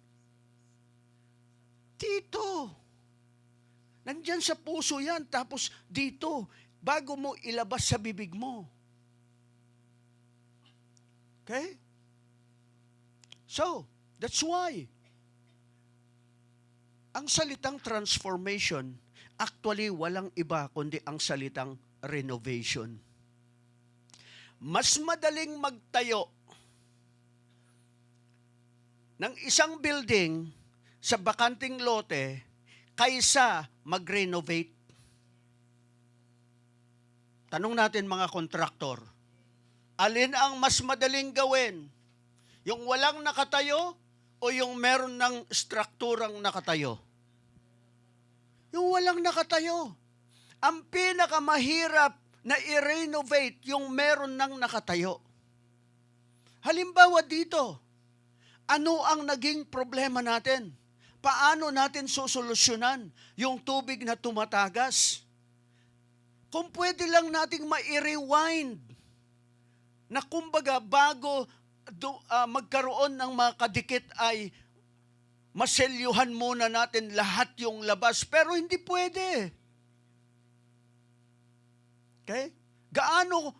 Dito. Nandyan sa puso yan, tapos dito, bago mo ilabas sa bibig mo. Okay? So, that's why, ang salitang transformation, actually walang iba kundi ang salitang renovation. Mas madaling magtayo ng isang building sa bakanting lote kaysa mag-renovate. Tanong natin mga kontraktor, alin ang mas madaling gawin? Yung walang nakatayo o yung meron ng strukturang nakatayo? Yung walang nakatayo. Ang pinakamahirap na i-renovate yung meron ng nakatayo. Halimbawa dito, ano ang naging problema natin? Paano natin susolusyonan yung tubig na tumatagas? Kung pwede lang nating ma-rewind na kumbaga bago magkaroon ng mga kadikit ay maselyuhan muna natin lahat yung labas. Pero hindi pwede. Okay? Gaano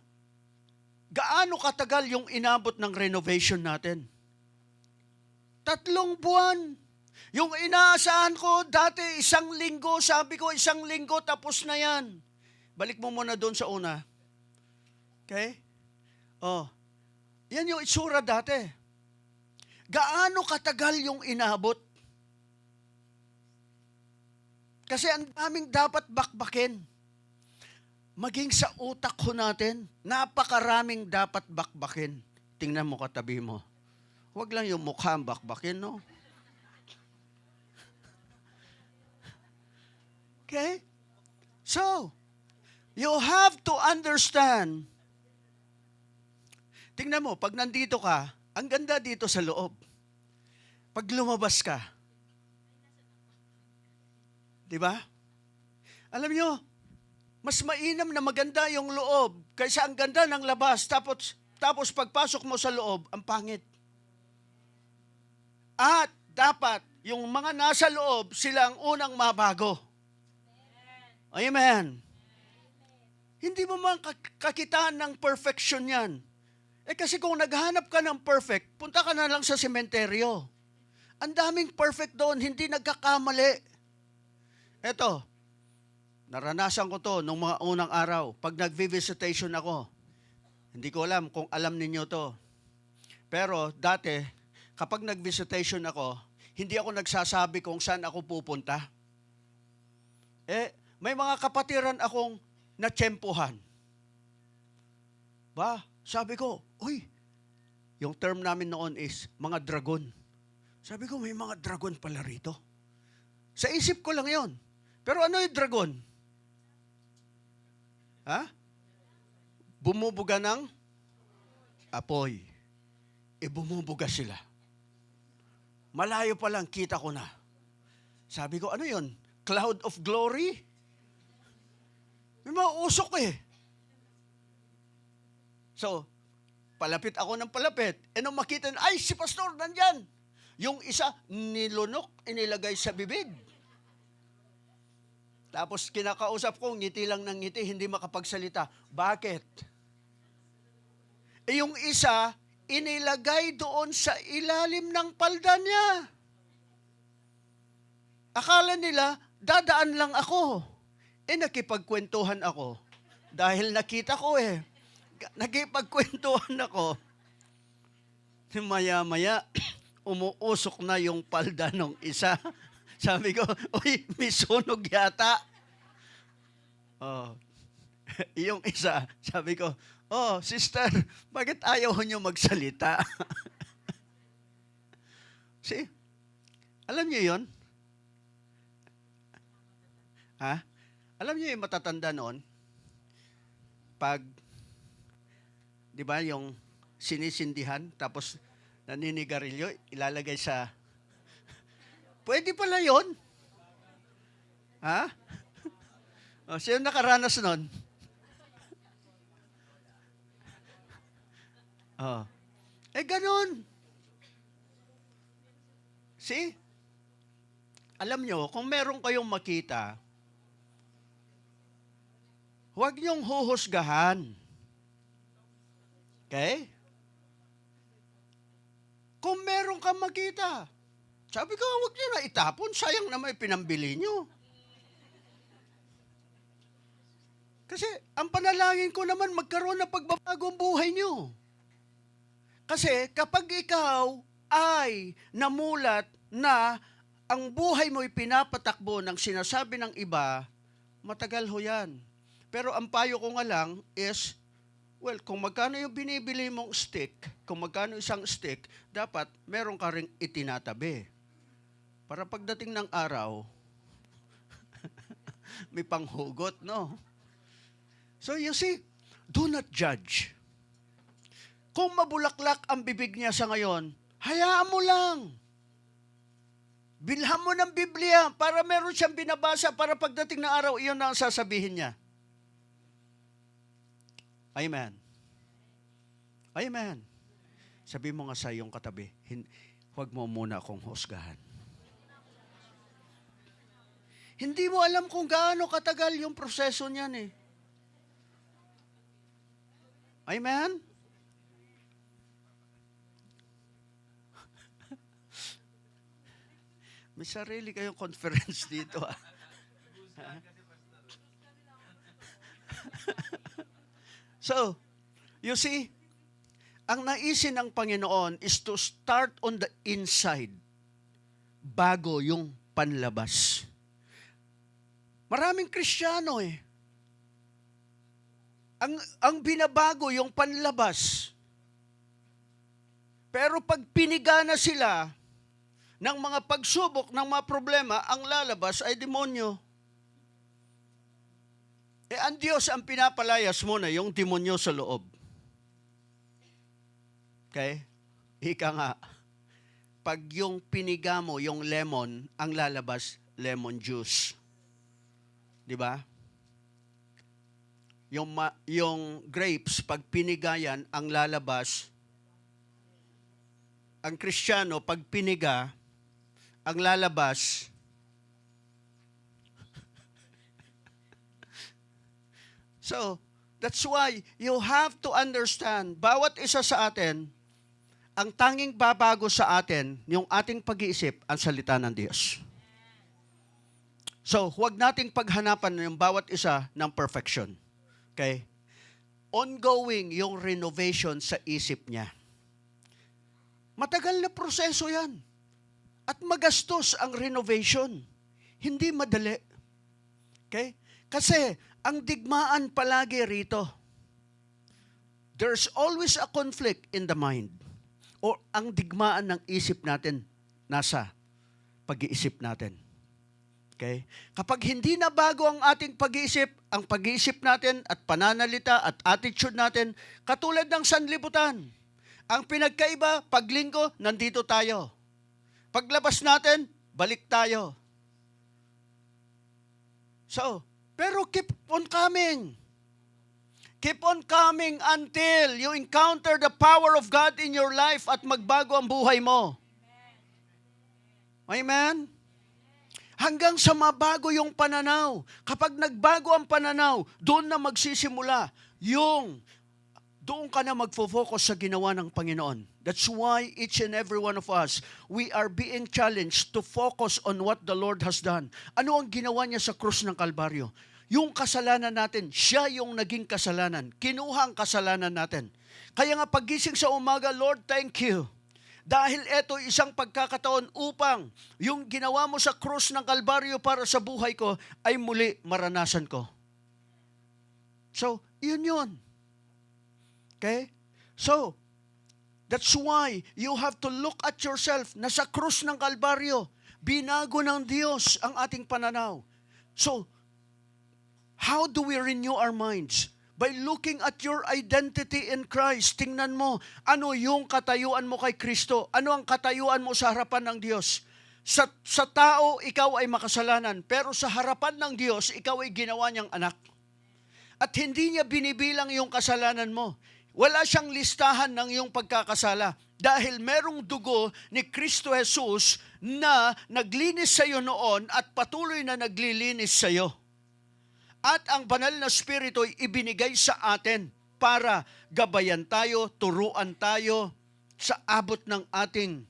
katagal yung inabot ng renovation natin? 3 buwan. Yung inaasahan ko, dati 1 linggo, sabi ko 1 linggo, tapos na yan. Balik mo muna doon sa una. Okay? Yan yung itsura dati. Gaano katagal yung inabot? Kasi ang daming dapat bakbakin. Maging sa utak ko natin, napakaraming dapat bakbakin. Tingnan mo katabi mo. Huwag lang yung mukha ang bakbakin, no? Okay? So, you have to understand. Tingnan mo, pag nandito ka, ang ganda dito sa loob. Pag lumabas ka, di ba? Alam nyo, mas mainam na maganda yung loob kaysa ang ganda ng labas. Tapos pagpasok mo sa loob, ang pangit. At dapat, yung mga nasa loob, sila ang unang mabago. Amen. Hindi mo man kakitaan ng perfection yan. Kasi kung naghanap ka ng perfect, punta ka na lang sa sementeryo. Ang daming perfect doon, hindi nagkakamali. Eto, naranasan ko to nung mga unang araw. Pag nag-visitation ako, hindi ko alam kung alam ninyo to. Pero dati, kapag nag-visitation ako, hindi ako nagsasabi kung saan ako pupunta. May mga kapatiran akong natsyempohan. sabi ko, uy, yung term namin noon is mga dragon. Sabi ko, may mga dragon pala rito. Sa isip ko lang yon. Pero ano yung dragon? Ha? Bumubuga ng apoy. Bumubuga sila. Malayo pa lang, kita ko na. Sabi ko, ano yon? Cloud of glory? May mga usok eh. So, palapit ako ng palapit. Nung makita, ay, si pastor, nandyan. Yung isa, nilunok, inilagay sa bibig. Tapos kinakausap ko, ngiti lang ng ngiti, hindi makapagsalita. Bakit? Yung isa, inilagay doon sa ilalim ng palda niya. Akala nila, dadaan lang ako. Nakipagkwentuhan ako. Dahil nakita ko nakipagkwentuhan ako. Maya-maya, umuusok na yung palda ng isa. Sabi ko, uy, may sunog yata. Oh. Yung isa, sabi ko, oh, sister, bakit ayaw niyo magsalita? See? Alam niyo yon? Ha? Alam niyo yung matatanda noon? Pag, di ba, yung sinisindihan, tapos naninigarilyo, ilalagay sa... Pwede pala yon. Ha? O, sino nakaranas nun? Oh. Ganun. See? Alam nyo, kung meron kayong makita, huwag niyong huhusgahan. Okay? Kung meron kang makita, sabi ko, huwag niyo na itapon. Sayang na may pinambili niyo. Kasi, ang panalangin ko naman, magkaroon na pagbabago ang buhay niyo. Kasi, kapag ikaw ay namulat na ang buhay mo'y pinapatakbo ng sinasabi ng iba, matagal ho yan. Pero ang payo ko nga lang is, well, kung magkano yung binibili mong stick, kung magkano isang stick, dapat meron ka ring itinatabi. Para pagdating ng araw, may panghugot, no? So you see, do not judge. Kung mabulaklak ang bibig niya sa ngayon, hayaan mo lang. Bilhan mo ng Biblia para meron siyang binabasa para pagdating ng araw, iyon na ang sasabihin niya. Amen. Amen. Sabi mo nga sa iyong katabi, huwag mo muna akong husgahan. Hindi mo alam kung gaano katagal yung proseso niyan eh. Amen? May sarili kayong conference dito ah. So, you see, ang naisin ng Panginoon is to start on the inside bago yung panlabas. Maraming Kristiyano eh. Ang binabago yung panlabas. Pero pag piniga na sila ng mga pagsubok, ng mga problema, ang lalabas ay demonyo. Ang Diyos ang pinapalayas muna yung demonyo sa loob. Okay? Ika nga, pag yung piniga mo, yung lemon, ang lalabas, lemon juice. Di ba? Yung grapes, pag piniga yan, ang lalabas, ang Kristiyano, pag piniga, ang lalabas, so, that's why you have to understand, bawat isa sa atin, ang tanging babago sa atin, yung ating pag-iisip, ang salita ng Diyos. So, huwag nating paghanapan yung bawat isa ng perfection. Okay? Ongoing yung renovation sa isip niya. Matagal na proseso yan. At magastos ang renovation. Hindi madali. Okay? Kasi, ang digmaan palagi rito, there's always a conflict in the mind. O ang digmaan ng isip natin nasa pag-iisip natin. Okay? Kapag hindi na bago ang ating pag-iisip, ang pag-iisip natin at pananalita at attitude natin, katulad ng sanlibutan. Ang pinagkaiba, paglinggo, nandito tayo. Paglabas natin, balik tayo. So, pero keep on coming. Keep on coming until you encounter the power of God in your life at magbago ang buhay mo. Amen? Hanggang sa mabago yung pananaw. Kapag nagbago ang pananaw, doon na magsisimula doon ka na magfo-focus sa ginawa ng Panginoon. That's why each and every one of us, we are being challenged to focus on what the Lord has done. Ano ang ginawa niya sa krus ng Kalbaryo? Yung kasalanan natin, siya yung naging kasalanan. Kinuha ang kasalanan natin. Kaya nga pagising sa umaga, Lord, thank you. Dahil ito isang pagkakataon upang yung ginawa mo sa krus ng Kalbaryo para sa buhay ko ay muli maranasan ko. So, yun. Okay? So, that's why you have to look at yourself na sa krus ng Kalbaryo, binago ng Diyos ang ating pananaw. So, how do we renew our minds? By looking at your identity in Christ. Tingnan mo, ano yung katayuan mo kay Kristo? Ano ang katayuan mo sa harapan ng Diyos? Sa tao, ikaw ay makasalanan. Pero sa harapan ng Diyos, ikaw ay ginawa niyang anak. At hindi niya binibilang yung kasalanan mo. Wala siyang listahan ng iyong pagkakasala. Dahil merong dugo ni Kristo Jesus na naglinis sa iyo noon at patuloy na naglilinis sa iyo. At ang banal na Espiritu ay ibinigay sa atin para gabayan tayo, turuan tayo sa abot ng ating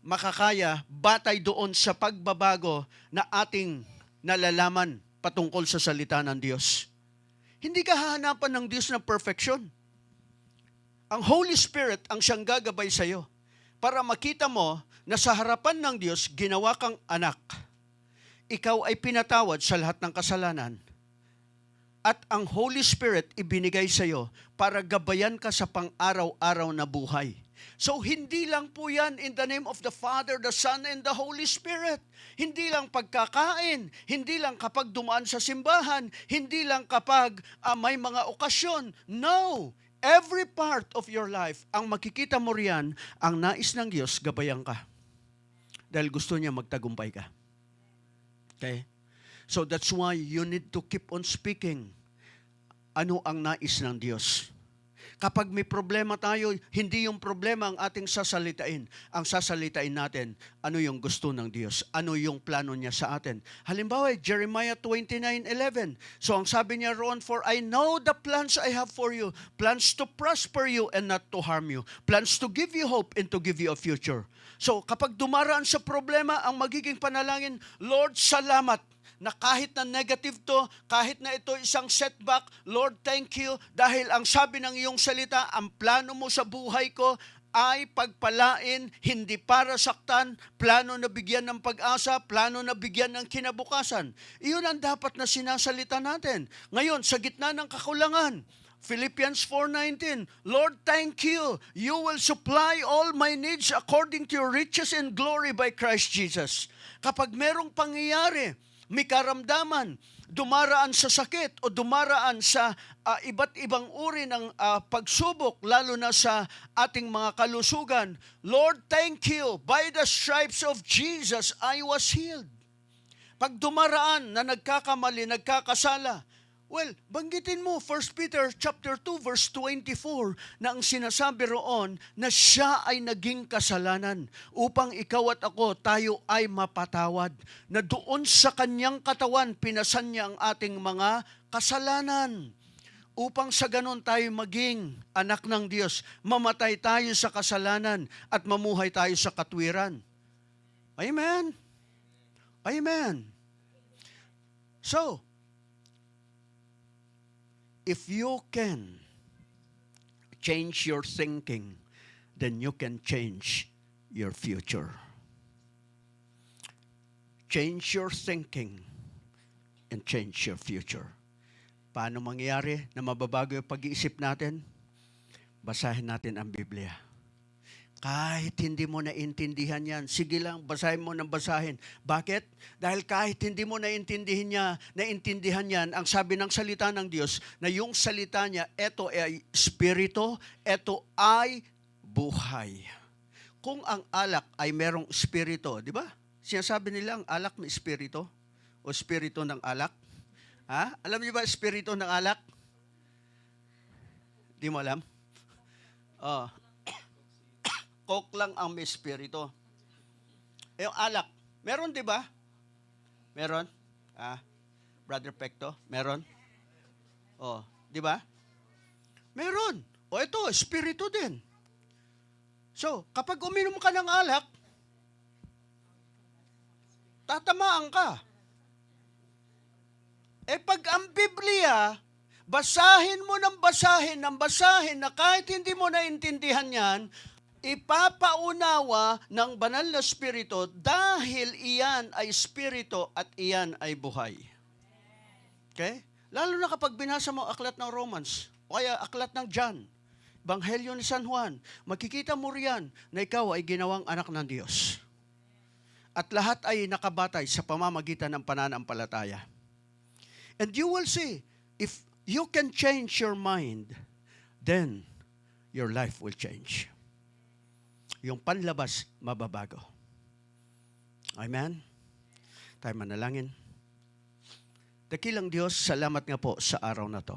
makakaya batay doon sa pagbabago na ating nalalaman patungkol sa salita ng Diyos. Hindi ka hahanapan ng Diyos ng perfection. Ang Holy Spirit ang siyang gagabay sa iyo para makita mo na sa harapan ng Diyos, ginawa kang anak. Ikaw ay pinatawad sa lahat ng kasalanan. At ang Holy Spirit ibinigay sa iyo para gabayan ka sa pang-araw-araw na buhay. So hindi lang po yan in the name of the Father, the Son, and the Holy Spirit. Hindi lang pagkakain, hindi lang kapag dumaan sa simbahan, hindi lang kapag may mga okasyon. No! Every part of your life, ang makikita mo riyan, ang nais ng Diyos, gabayan ka. Dahil gusto niya magtagumpay ka. Okay? So that's why you need to keep on speaking. Ano ang nais ng Diyos? Kapag may problema tayo, hindi yung problema ang ating sasalitain. Ang sasalitain natin, ano yung gusto ng Diyos? Ano yung plano niya sa atin? Halimbawa, Jeremiah 29:11. So ang sabi niya roon, "For I know the plans I have for you, plans to prosper you and not to harm you, plans to give you hope and to give you a future." So kapag dumaraan sa problema, ang magiging panalangin, "Lord, salamat na kahit na negative to, kahit na ito isang setback, Lord, thank you dahil ang sabi ng iyong salita, ang plano mo sa buhay ko ay pagpalain, hindi para saktan, plano na bigyan ng pag-asa, plano na bigyan ng kinabukasan." Iyon ang dapat na sinasalita natin. Ngayon, sa gitna ng kakulangan, Philippians 4:19, "Lord, thank you. You will supply all my needs according to your riches and glory by Christ Jesus." Kapag merong pangyayari, may karamdaman, dumaraan sa sakit o dumaraan sa iba't ibang uri ng pagsubok, lalo na sa ating mga kalusugan, "Lord, thank you. By the stripes of Jesus, I was healed." Pag dumaraan na nagkakamali, nagkakasala, well, banggitin mo 1 Peter chapter 2 verse 24 na ang sinasabi roon na siya ay naging kasalanan upang ikaw at ako, tayo ay mapatawad. Na doon sa kanyang katawan, pinasan niya ang ating mga kasalanan. Upang sa ganon tayo maging anak ng Diyos, mamatay tayo sa kasalanan at mamuhay tayo sa katwiran. Amen? Amen. So, if you can change your thinking, then you can change your future. Change your thinking and change your future. Paano mangyayari na mababago yung pag-iisip natin? Basahin natin ang Biblia. Kahit hindi mo naintindihan yan, sige lang, basahin mo ng basahin. Bakit? Dahil kahit hindi mo naintindihan yan, ang sabi ng salita ng Diyos, na yung salita niya, ito ay espiritu, ito ay buhay. Kung ang alak ay merong espiritu, di ba? Sinasabi nila ang alak may espiritu o espiritu ng alak. Ha? Alam niyo ba espiritu ng alak? Di mo alam? Oh. Coke lang ang may espiritu. Eh, yung alak, meron di ba? Meron? Brother Pecto, meron? Oh, di ba? Meron. O ito, espiritu din. So, kapag uminom ka ng alak, tatamaan ka. Eh pag ang Biblia, basahin mo ng basahin na kahit hindi mo naintindihan yan, ipapaunawa ng banal na espiritu dahil iyan ay espiritu at iyan ay buhay. Okay? Lalo na kapag binasa mo aklat ng Romans o kaya aklat ng John, Ebanghelyo ni San Juan, makikita mo riyan na ikaw ay ginawang anak ng Diyos. At lahat ay nakabatay sa pamamagitan ng pananampalataya. And you will see, if you can change your mind, then your life will change. Yung panlabas, mababago. Amen? Tayo manalangin. Dakilang Diyos, salamat nga po sa araw na to.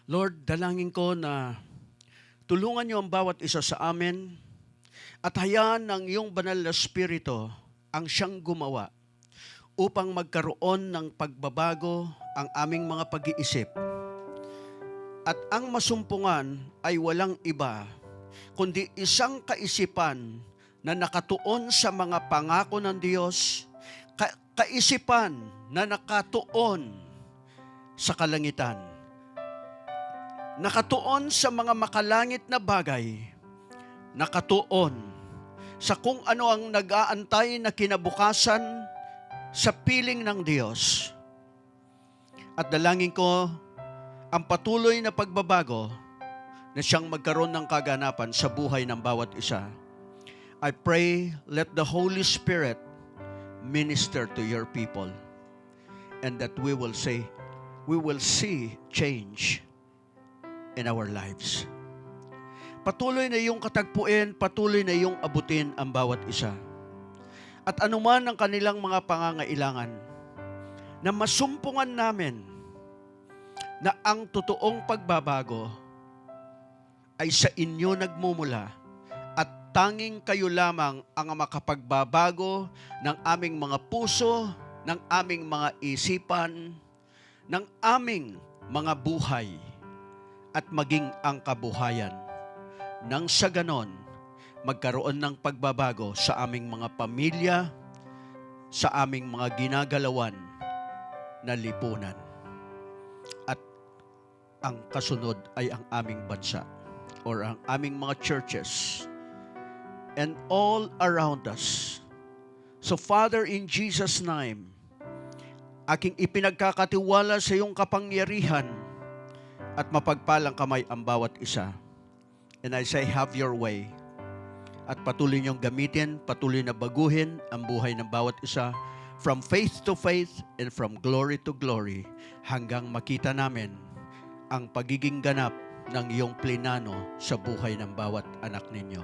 Lord, dalangin ko na tulungan niyo ang bawat isa sa amin at hayaan ng iyong banal na espiritu ang siyang gumawa upang magkaroon ng pagbabago ang aming mga pag-iisip. At ang masumpungan ay walang iba, kundi isang kaisipan na nakatuon sa mga pangako ng Diyos, kaisipan na nakatuon sa kalangitan, nakatuon sa mga makalangit na bagay, nakatuon sa kung ano ang nag-aantay na kinabukasan sa piling ng Diyos. At dalangin ko ang patuloy na pagbabago na siyang magkaroon ng kaganapan sa buhay ng bawat isa. I pray, let the Holy Spirit minister to your people and that we will see change in our lives. Patuloy na iyong katagpuin, patuloy na iyong abutin ang bawat isa. At anuman ang kanilang mga pangangailangan, na masumpungan namin na ang totoong pagbabago ay sa inyo nagmumula at tanging kayo lamang ang makapagbabago ng aming mga puso, ng aming mga isipan, ng aming mga buhay at maging ang kabuhayan. Nang sa ganon, magkaroon ng pagbabago sa aming mga pamilya, sa aming mga ginagalawan na lipunan. At ang kasunod ay ang aming bansa or ang aming mga churches and all around us. So Father, in Jesus' name, aking ipinagkakatiwala sa iyong kapangyarihan at mapagpalang kamay ang bawat isa. And I say, have your way. At patuloy niyong gamitin, patuloy na baguhin ang buhay ng bawat isa from faith to faith and from glory to glory hanggang makita namin ang pagiging ganap ng iyong plinano sa buhay ng bawat anak ninyo.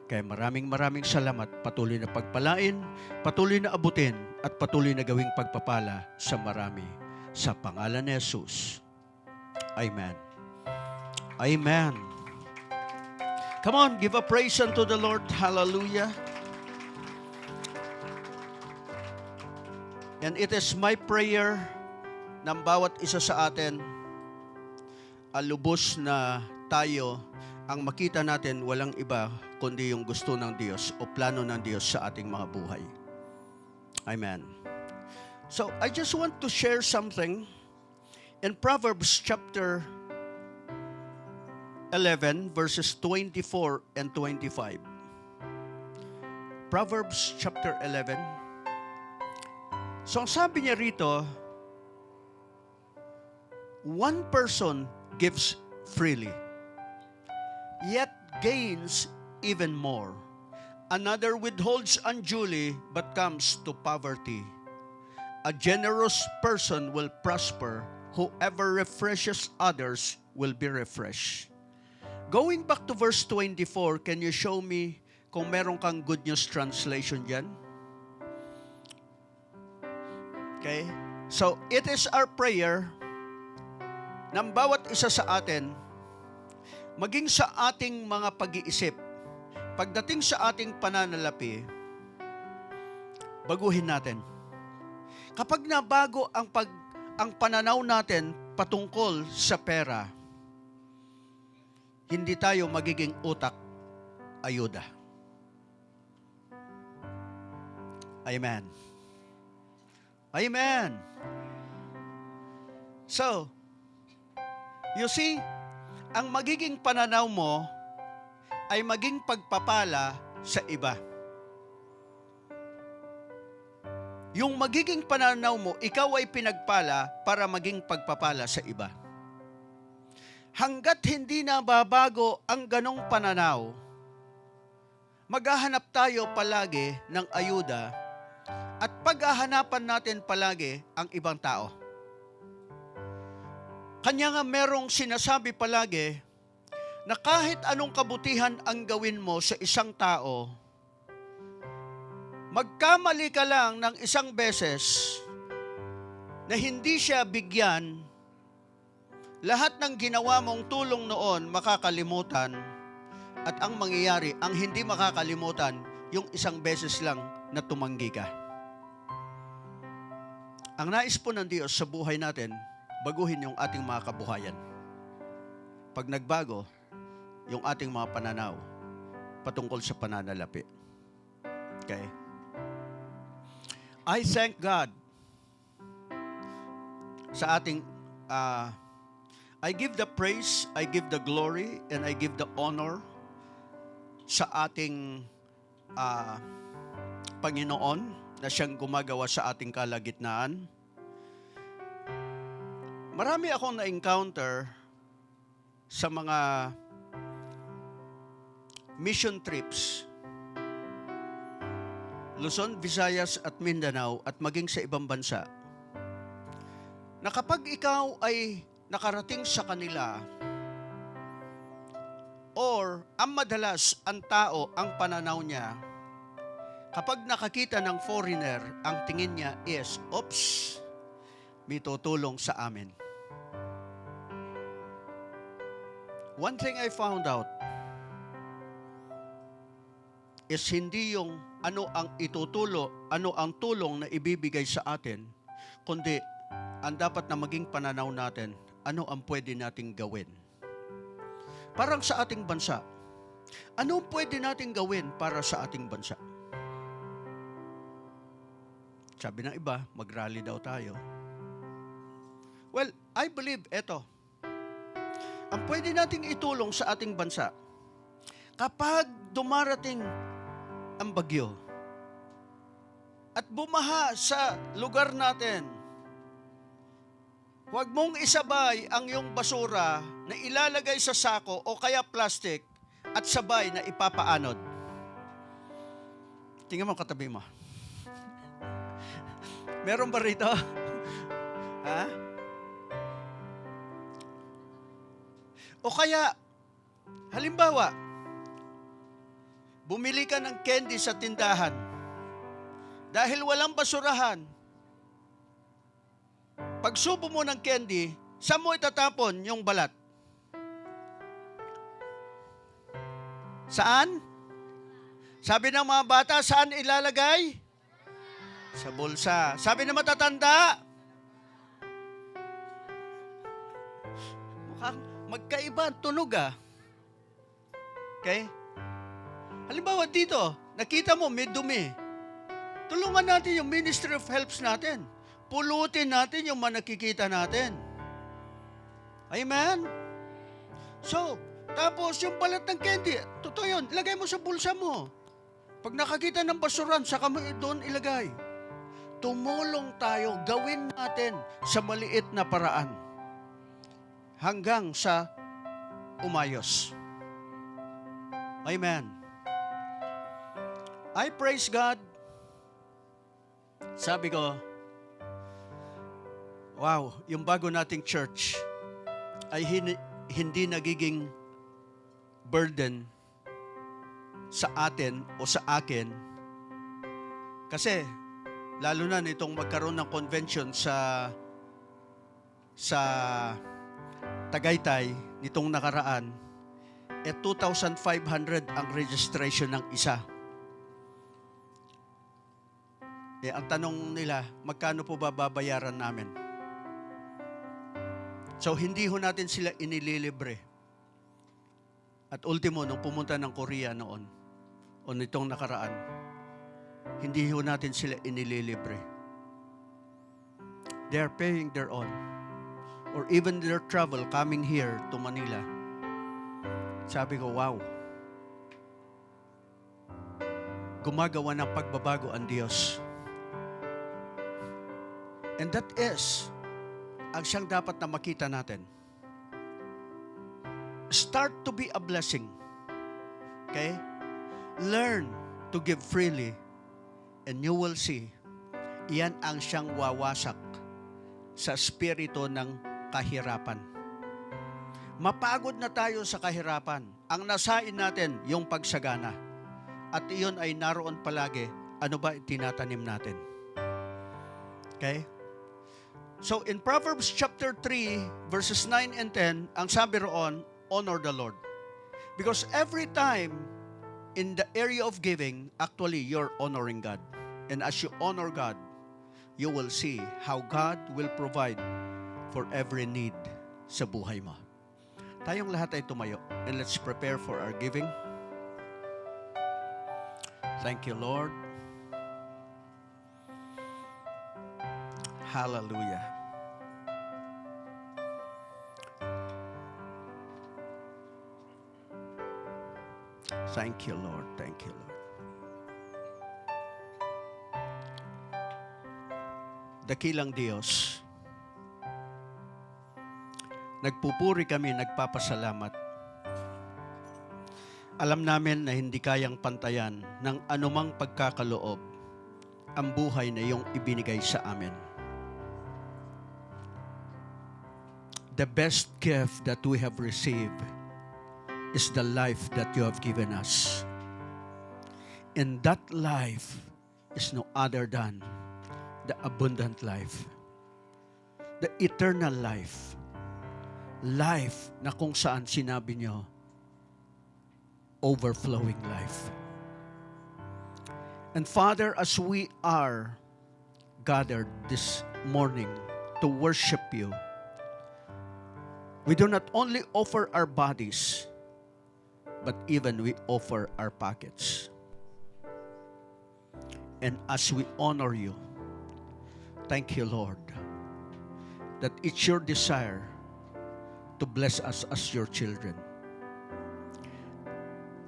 Kaya maraming salamat, patuloy na pagpalain, patuloy na abutin, at patuloy na gawing pagpapala sa marami. Sa pangalan ni Jesus. Amen. Amen. Come on, give a praise unto the Lord. Hallelujah. And it is my prayer ng bawat isa sa atin, alubos na tayo, ang makita natin walang iba kundi yung gusto ng Diyos o plano ng Diyos sa ating mga buhay. Amen. So, I just want to share something in Proverbs chapter 11, verses 24 and 25. Proverbs chapter 11. So, ang sabi niya rito, one person gives freely, yet gains even more. Another withholds unduly, but comes to poverty. A generous person will prosper. Whoever refreshes others will be refreshed. Going back to verse 24, can you show me kung meron kang Good News Translation dyan? Okay? So, it is our prayer ng bawat isa sa atin, maging sa ating mga pag-iisip, pagdating sa ating pananalapi, baguhin natin. Kapag nabago ang pananaw natin patungkol sa pera, hindi tayo magiging utak ayuda. Amen. Amen. So, you see, ang magiging pananaw mo ay maging pagpapala sa iba. Yung magiging pananaw mo, ikaw ay pinagpala para maging pagpapala sa iba. Hanggat hindi na babago ang ganong pananaw, maghahanap tayo palagi ng ayuda at paghahanapan natin palagi ang ibang tao. Kanya nga merong sinasabi palagi na kahit anong kabutihan ang gawin mo sa isang tao, magkamali ka lang ng isang beses na hindi siya bigyan, lahat ng ginawa mong tulong noon makakalimutan, at ang mangyayari, ang hindi makakalimutan, yung isang beses lang na tumanggi ka. Ang nais po ng Diyos sa buhay natin, baguhin yung ating mga kabuhayan. Pag nagbago, yung ating mga pananaw patungkol sa pananalapi. Okay? I thank God sa ating, I give the praise, I give the glory, and I give the honor sa ating Panginoon na siyang gumagawa sa ating kalagitnaan. Marami akong na-encounter sa mga mission trips, Luzon, Visayas at Mindanao at maging sa ibang bansa, na kapag ikaw ay nakarating sa kanila, or ang madalas ang tao, ang pananaw niya, kapag nakakita ng foreigner, ang tingin niya is, oops, may tutulong sa amin. One thing I found out is hindi yung ano ang itutulo, ano ang tulong na ibibigay sa atin, kundi ang dapat na maging pananaw natin, ano ang pwede nating gawin. Parang sa ating bansa, ano pwede nating gawin para sa ating bansa? Sabi ng iba, mag-rally daw tayo. Well, I believe eto, ang pwede nating itulong sa ating bansa, kapag dumarating ang bagyo at bumaha sa lugar natin, huwag mong isabay ang iyong basura na ilalagay sa sako o kaya plastic at sabay na ipapaanod. Tingnan mo katabi mo. Meron ba rito? Ha? O kaya, halimbawa, bumili ka ng candy sa tindahan dahil walang basurahan. Pagsubo mo ng candy, saan mo itatapon yung balat? Saan? Sabi ng mga bata, saan ilalagay? Sa bulsa. Sabi ng matatanda, mukhang magkaiba ang tunog ah. Okay? Halimbawa dito, nakita mo may dumi. Tulungan natin yung Ministry of Helps natin. Pulutin natin yung nakikita natin. Amen? So, tapos yung balat ng candy, totoo yun, ilagay mo sa bulsa mo. Pag nakakita ng basuran, saka mo doon ilagay. Tumulong tayo, gawin natin sa maliit na paraan. hanggang sa umayos. Amen. I praise God. Sabi ko, wow, yung bago nating church ay hindi nagiging burden sa atin o sa akin. Kasi, lalo na nitong magkaroon ng convention sa Tagaytay nitong nakaraan, 2,500 ang registration ng isa. Ang tanong nila, magkano po ba babayaran namin? So, hindi ho natin sila inililibre. At ultimo, nung pumunta ng Korea noon, o nitong nakaraan, hindi ho natin sila inililibre. They are paying their own. Or even their travel coming here to Manila. Sabi ko, wow. Gumagawa ng pagbabago ang Diyos. And that is ang siyang dapat na makita natin. Start to be a blessing. Okay? Learn to give freely and you will see, iyan ang siyang wawasak sa spirito ng kahirapan. Mapagod na tayo sa kahirapan. Ang nasain natin, yung pagsagana. At iyon ay naroon palagi. Ano ba tinatanim natin? Okay? So in Proverbs chapter 3, verses 9 and 10, ang sabi roon, honor the Lord. Because every time in the area of giving, actually you're honoring God. And as you honor God, you will see how God will provide for every need sa buhay mo. Tayong lahat ay tumayo and let's prepare for our giving. Thank you, Lord. Hallelujah. Thank you, Lord. Thank you, Lord. Dakilang Diyos, nagpupuri kami, nagpapasalamat. Alam namin na hindi kayang pantayan ng anumang pagkakaloob ang buhay na iyong ibinigay sa amin. The best gift that we have received is the life that you have given us. And that life is no other than the abundant life, the eternal life, life na kung saan sinabi niyo, overflowing life. And Father, as we are gathered this morning to worship you, we do not only offer our bodies, but even we offer our pockets. And as we honor you, thank you, Lord, that it's your desire to bless us as your children.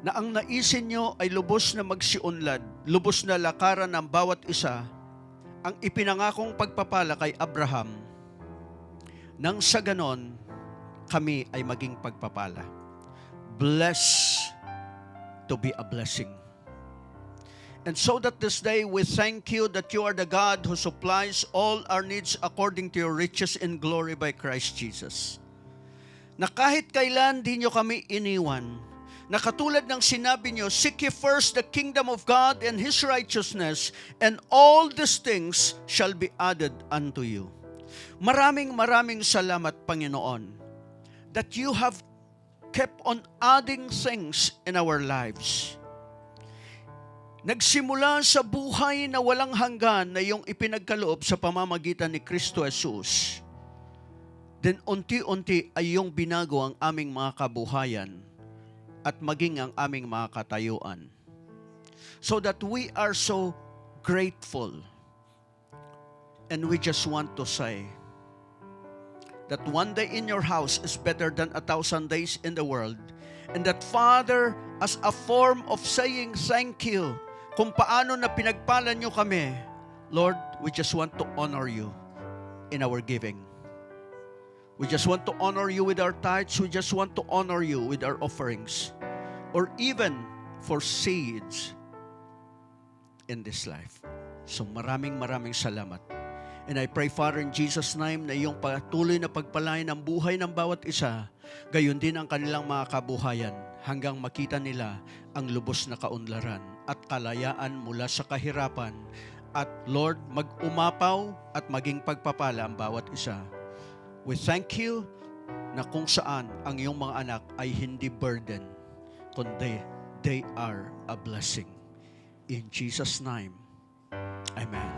Na ang naisin nyo ay lubos na magsiunlad, lubos na lakaran ng bawat isa, ang ipinangakong pagpapala kay Abraham, nang sa ganon, kami ay maging pagpapala. Bless to be a blessing. And so that this day we thank you that you are the God who supplies all our needs according to your riches in glory by Christ Jesus. Na kahit kailan di nyo kami iniwan, na katulad ng sinabi nyo, seek ye first the kingdom of God and His righteousness, and all these things shall be added unto you. Maraming salamat, Panginoon, that you have kept on adding things in our lives. Nagsimula sa buhay na walang hanggan na iyong ipinagkaloob sa pamamagitan ni Kristo Jesus. Then unti-unti ay iyong binago ang aming mga kabuhayan at maging ang aming mga katayuan. So that we are so grateful. And we just want to say that one day in your house is better than 1,000 days in the world. And that, Father, as a form of saying thank you, kung paano na pinagpala nyo kami, Lord, we just want to honor you in our giving. We just want to honor you with our tithes. We just want to honor you with our offerings. Or even for seeds in this life. So maraming salamat. And I pray, Father, in Jesus' name, na iyong patuloy na pagpalain ang buhay ng bawat isa, gayon din ang kanilang mga kabuhayan, hanggang makita nila ang lubos na kaunlaran at kalayaan mula sa kahirapan. At Lord, mag-umapaw at maging pagpapala ang bawat isa. We thank you na kung saan ang iyong mga anak ay hindi burden, kundi they are a blessing. In Jesus' name, Amen.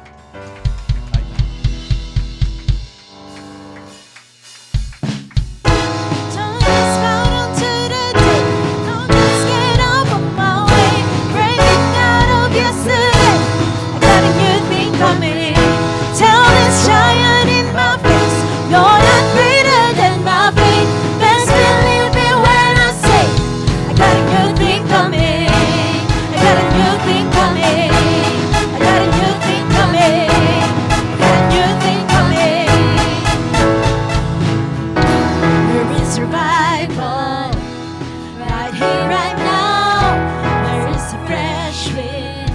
Don't just bow down to the day. Don't just get up on my way. Breaking out of yesterday. I got a new thing coming. Tell this giant in my face, you're not greater than my faith. Best believe me when I say, I got a new thing coming. I got a new thing coming. I got a new thing coming. I got a new thing coming. There is survival right here, right now. There is a fresh wind,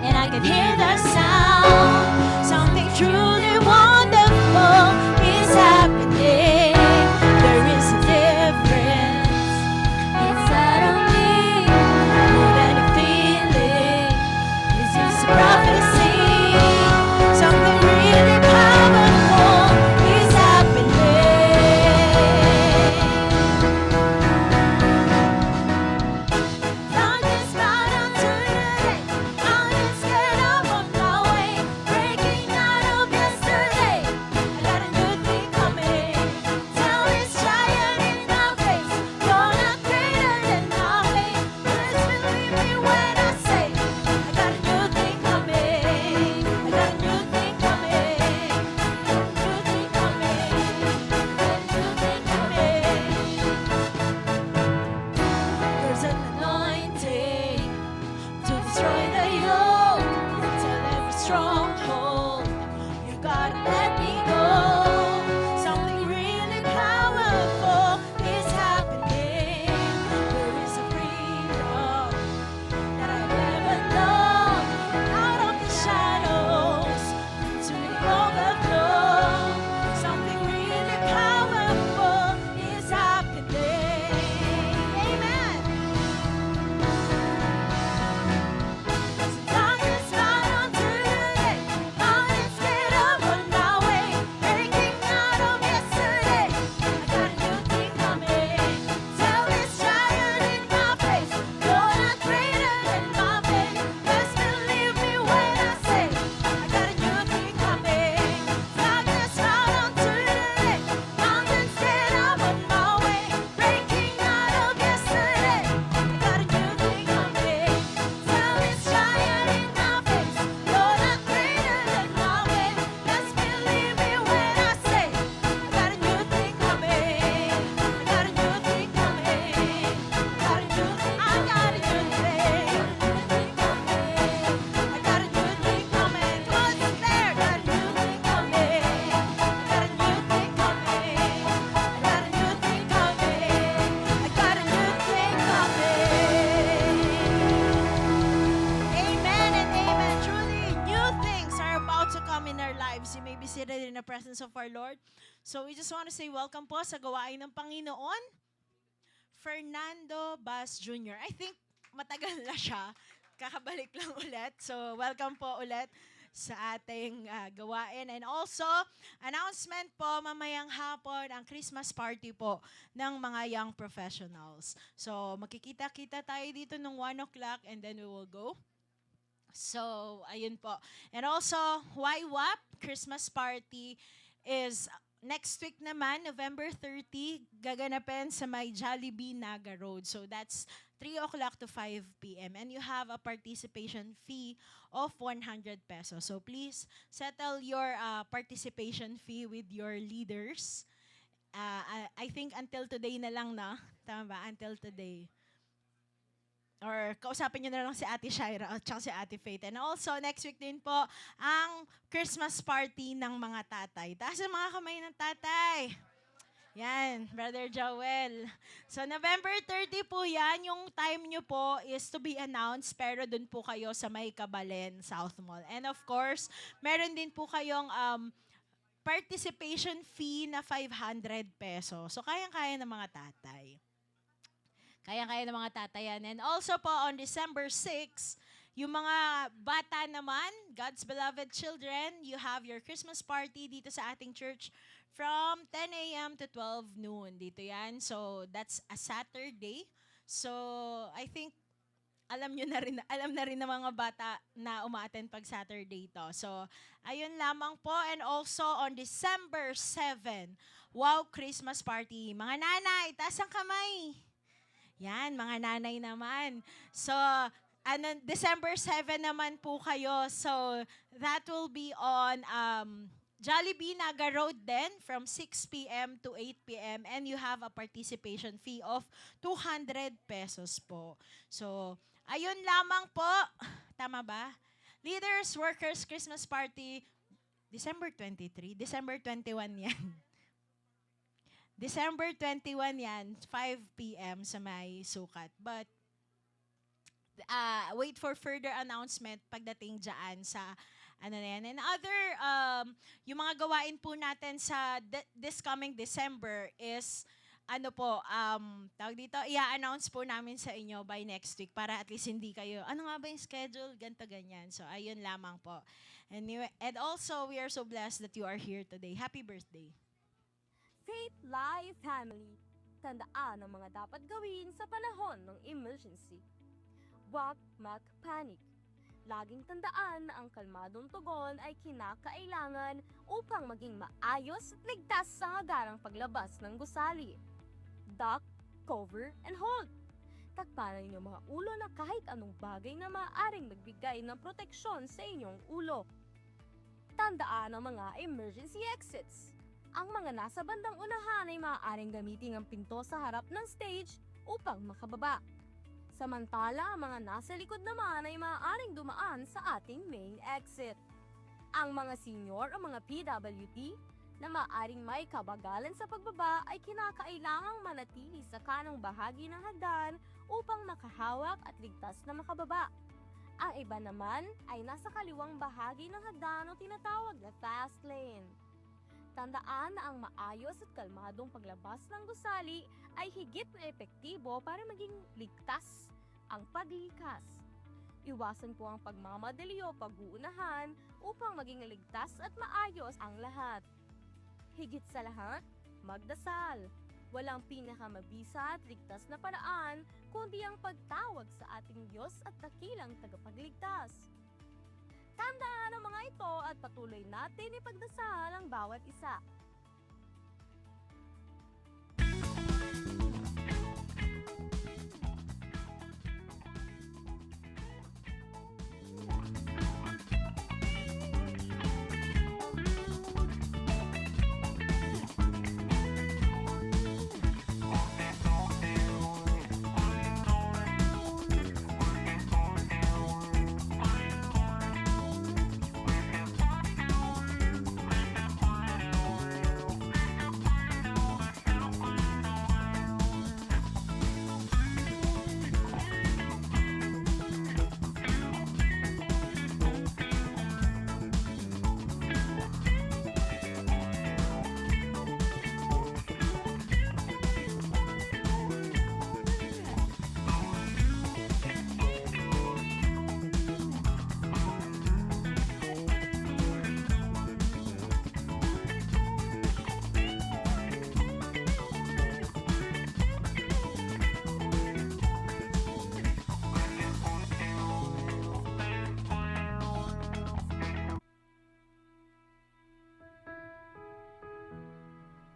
and I can hear the sound. Something truly wonderful is happening. There is a difference inside of me, more than a feeling. It's just a prophecy. Something really powerful is happening. Don't just bow down to the day. Don't just get up on my way. Breaking out of yesterday. I got a new thing coming. Tell this giant in my face, you're not greater than my faith. Just believe me when I say, I got a new thing coming. I got a new thing coming. New thing coming. New thing coming. There's an anointing to destroy the yoke, until every stronghold. You gotta let me go. Something really powerful is happening. There is a freedom that I've never known. Out of the shadows to the overflow. Something really powerful is happening. Amen. Don't just bow down to the day. Don't just get up on my way. Breaking out of yesterday. I got a new thing coming. Tell this giant in my face, you're not greater than my faith. Best believe me when I say, I got a new thing coming. Don't just bow down to the day. Don't just get up on my way. Breaking out of yesterday. I got a new thing coming. Tell this giant in my face, you're not greater than my faith. Best believe me when I say, I got a new thing coming. I got a new thing coming. Got a new thing. I got a new thing. I got a new thing coming. Come on, sit there. Got a new thing coming. Got a new thing coming. Got a new thing coming. I got a new thing coming. Amen and amen. Truly, new things are about to come in our lives. You may be seated in the presence of our Lord. So we just want to say welcome po sa gawain ng Panginoon, Fernando Bas Jr. I think matagal na siya. Kakabalik lang ulit. So welcome po ulit sa ating gawain. And also, announcement po, mamayang hapon, ang Christmas party po ng mga young professionals. So magkikita-kita tayo dito ng 1 o'clock and then we will go. So, ayun po. And also, YWAP Christmas party is next week naman, November 30, gaganapin sa may Jollibee Naga Road. So, that's 3 o'clock to 5 p.m. And you have a participation fee of 100 pesos. So, please settle your participation fee with your leaders. I think until today na lang na. Tama ba? Until today. Or kausapin nyo na lang si Ate Shaira at saka si Ate Faith. And also, next week din po, ang Christmas party ng mga tatay. Taas ang mga kamay ng tatay. Yan, Brother Joel. So, November 30 po yan. Yung time nyo po is to be announced, pero dun po kayo sa May Kabalen, South Mall. And of course, meron din po kayong participation fee na 500 pesos. So, kayang-kaya ng mga tatay. Kaya-kaya ng mga tatayan. And also po, on December 6, yung mga bata naman, God's beloved children, you have your Christmas party dito sa ating church from 10 a.m. to 12 noon. Dito yan. So, that's a Saturday. So, I think alam na rin ng mga bata na umaattend pag Saturday to. So, ayun lamang po. And also, on December 7, wow, Christmas party. Mga nanay, taas ang kamay. Yan, mga nanay naman. So, December 7 naman po kayo. So, that will be on Jollibee Naga Road then from 6 p.m. to 8 p.m. And you have a participation fee of 200 pesos po. So, ayun lamang po. Tama ba? Leaders, Workers, Christmas Party, December 23. December 21 yan. December 21 yan, 5 p.m. sa may sukat. But, wait for further announcement pagdating dyan sa ano na yan. And other, yung mga gawain po natin sa this coming December is, ano po, tawag dito, i-announce po namin sa inyo by next week para at least hindi kayo, ano nga ba yung schedule, ganto ganyan. So, ayun lamang po. And also, we are so blessed that you are here today. Happy birthday. Faith Life Family. Tandaan ang mga dapat gawin sa panahon ng emergency. Huwag mag-panic. Laging tandaan na ang kalmadong tugon ay kinakailangan upang maging maayos at ligtas sa agarang paglabas ng gusali. Duck, cover, and hold. Takpanan niyo mga ulo na kahit anong bagay na maaaring magbigay ng proteksyon sa inyong ulo. Tandaan ang mga emergency exits. Ang mga nasa bandang unahan ay maaaring gamitin ang pinto sa harap ng stage upang makababa. Samantala, ang mga nasa likod naman ay maaaring dumaan sa ating main exit. Ang mga senior o mga PWD na maaaring may kabagalan sa pagbaba ay kinakailangang manatili sa kanang bahagi ng hagdan upang makahawak at ligtas na makababa. Ang iba naman ay nasa kaliwang bahagi ng hagdan o tinatawag na fast lane. Tandaan na ang maayos at kalmadong paglabas ng gusali ay higit na epektibo para maging ligtas ang paglikas. Iwasan po ang pagmamadali o pag-uunahan upang maging ligtas at maayos ang lahat. Higit sa lahat, magdasal. Walang pinakamabisa at ligtas na paraan kundi ang pagtawag sa ating Diyos at dakilang tagapagligtas. Tandaan ang mga ito at patuloy natin ipagdasal ang bawat isa.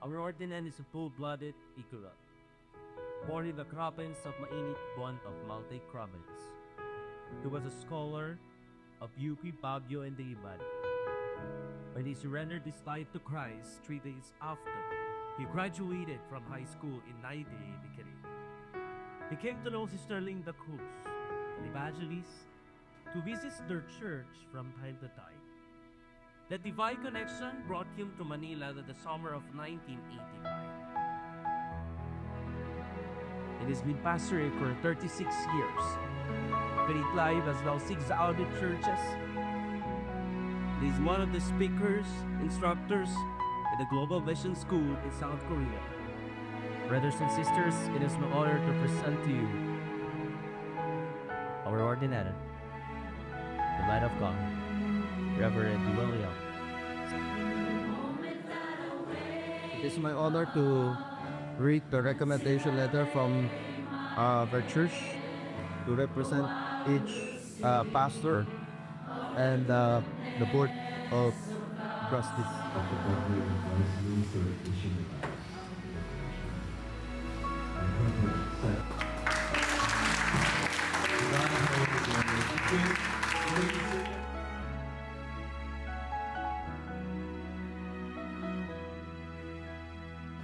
Our ordinand is a full-blooded Ikurat, born in the province of Mainit Buwan of Maltay Province. He was a scholar of UP Baguio and Diliman. When he surrendered his life to Christ 3 days after, he graduated from high school in 1983. He came to know Sister Linda Cruz, an evangelist, to visit their church from time to time. The divine connection brought him to Manila in the summer of 1985. and has been pastoring for 36 years. Faith Life has now 6 audit churches. He is one of the speakers, instructors in the Global Vision School in South Korea. Brothers and sisters, it is my honor to present to you our ordinator, the man of God, Reverend William. It is my honor to read the recommendation letter from the church to represent each pastor and the board of trustees.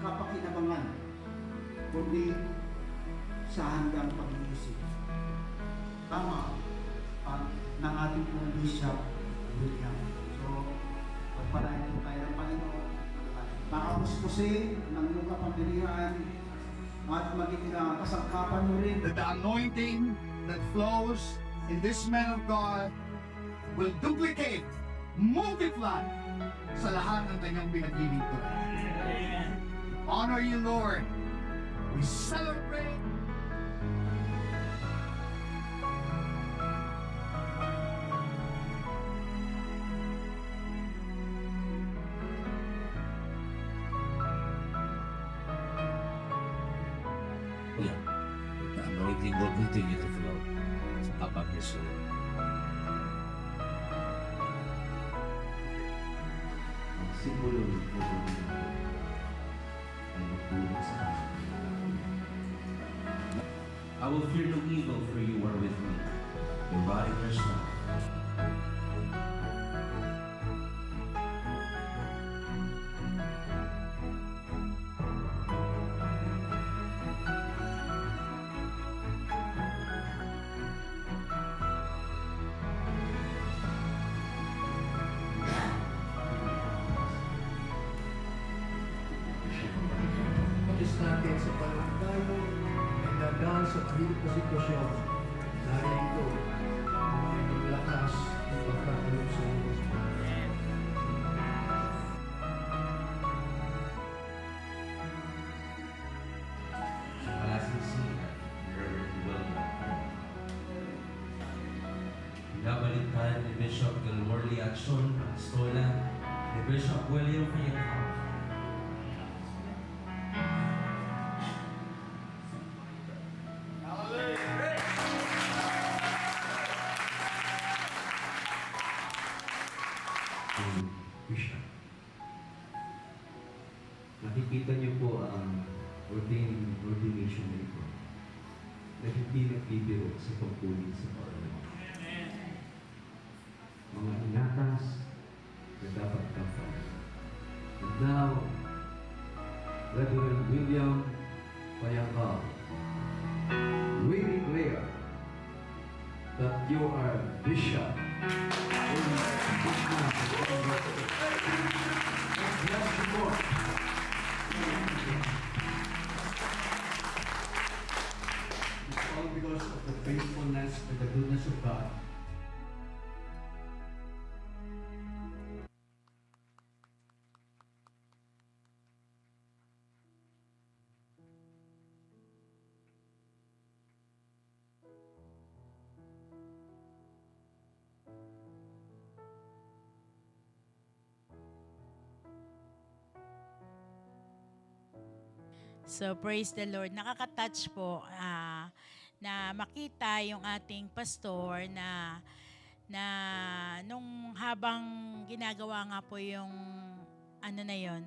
Kapakinabangan, kundi sa hanggang pag-iisip. Tama ng ating pong Bishop William. So, pagpalain po tayo ng Panginoon. Makamuskusin ng iyong kapangyarihan at maging kasangkapan mo rin. That the anointing that flows in this man of God will duplicate, multiply sa lahat ng kanyang pinaglilingkuran. Honor you, Lord. We celebrate. The anointing will continue to flow upon his soul. Ang simbolo ng pagkakas ay magtulong sa akin. I will fear no evil, for you are with me. Your body and your strength. Diyos natin sa panahon tayo ay dadaan sa mahirap na sitwasyon. Dahil ito ay paglakas ng pagkakalog sa iyo. Palasing Senior, Reverend William. Pinabalikan ni Bishop Gilmore Liachon, Pastola, ni Bishop William Fayetao. Bishop. Nakikita niyo po ang ordination na ito na hindi nagbibiro sa pagpuli sa Parliament. Mga inatas na dapat kapal. And now, Reverend William Fayetao, we declare that you are Bishop. It's all because of the faithfulness and the goodness of God. So praise the Lord. Nakaka-touch po na makita yung ating pastor na nung habang ginagawa nga po yung ano na yon,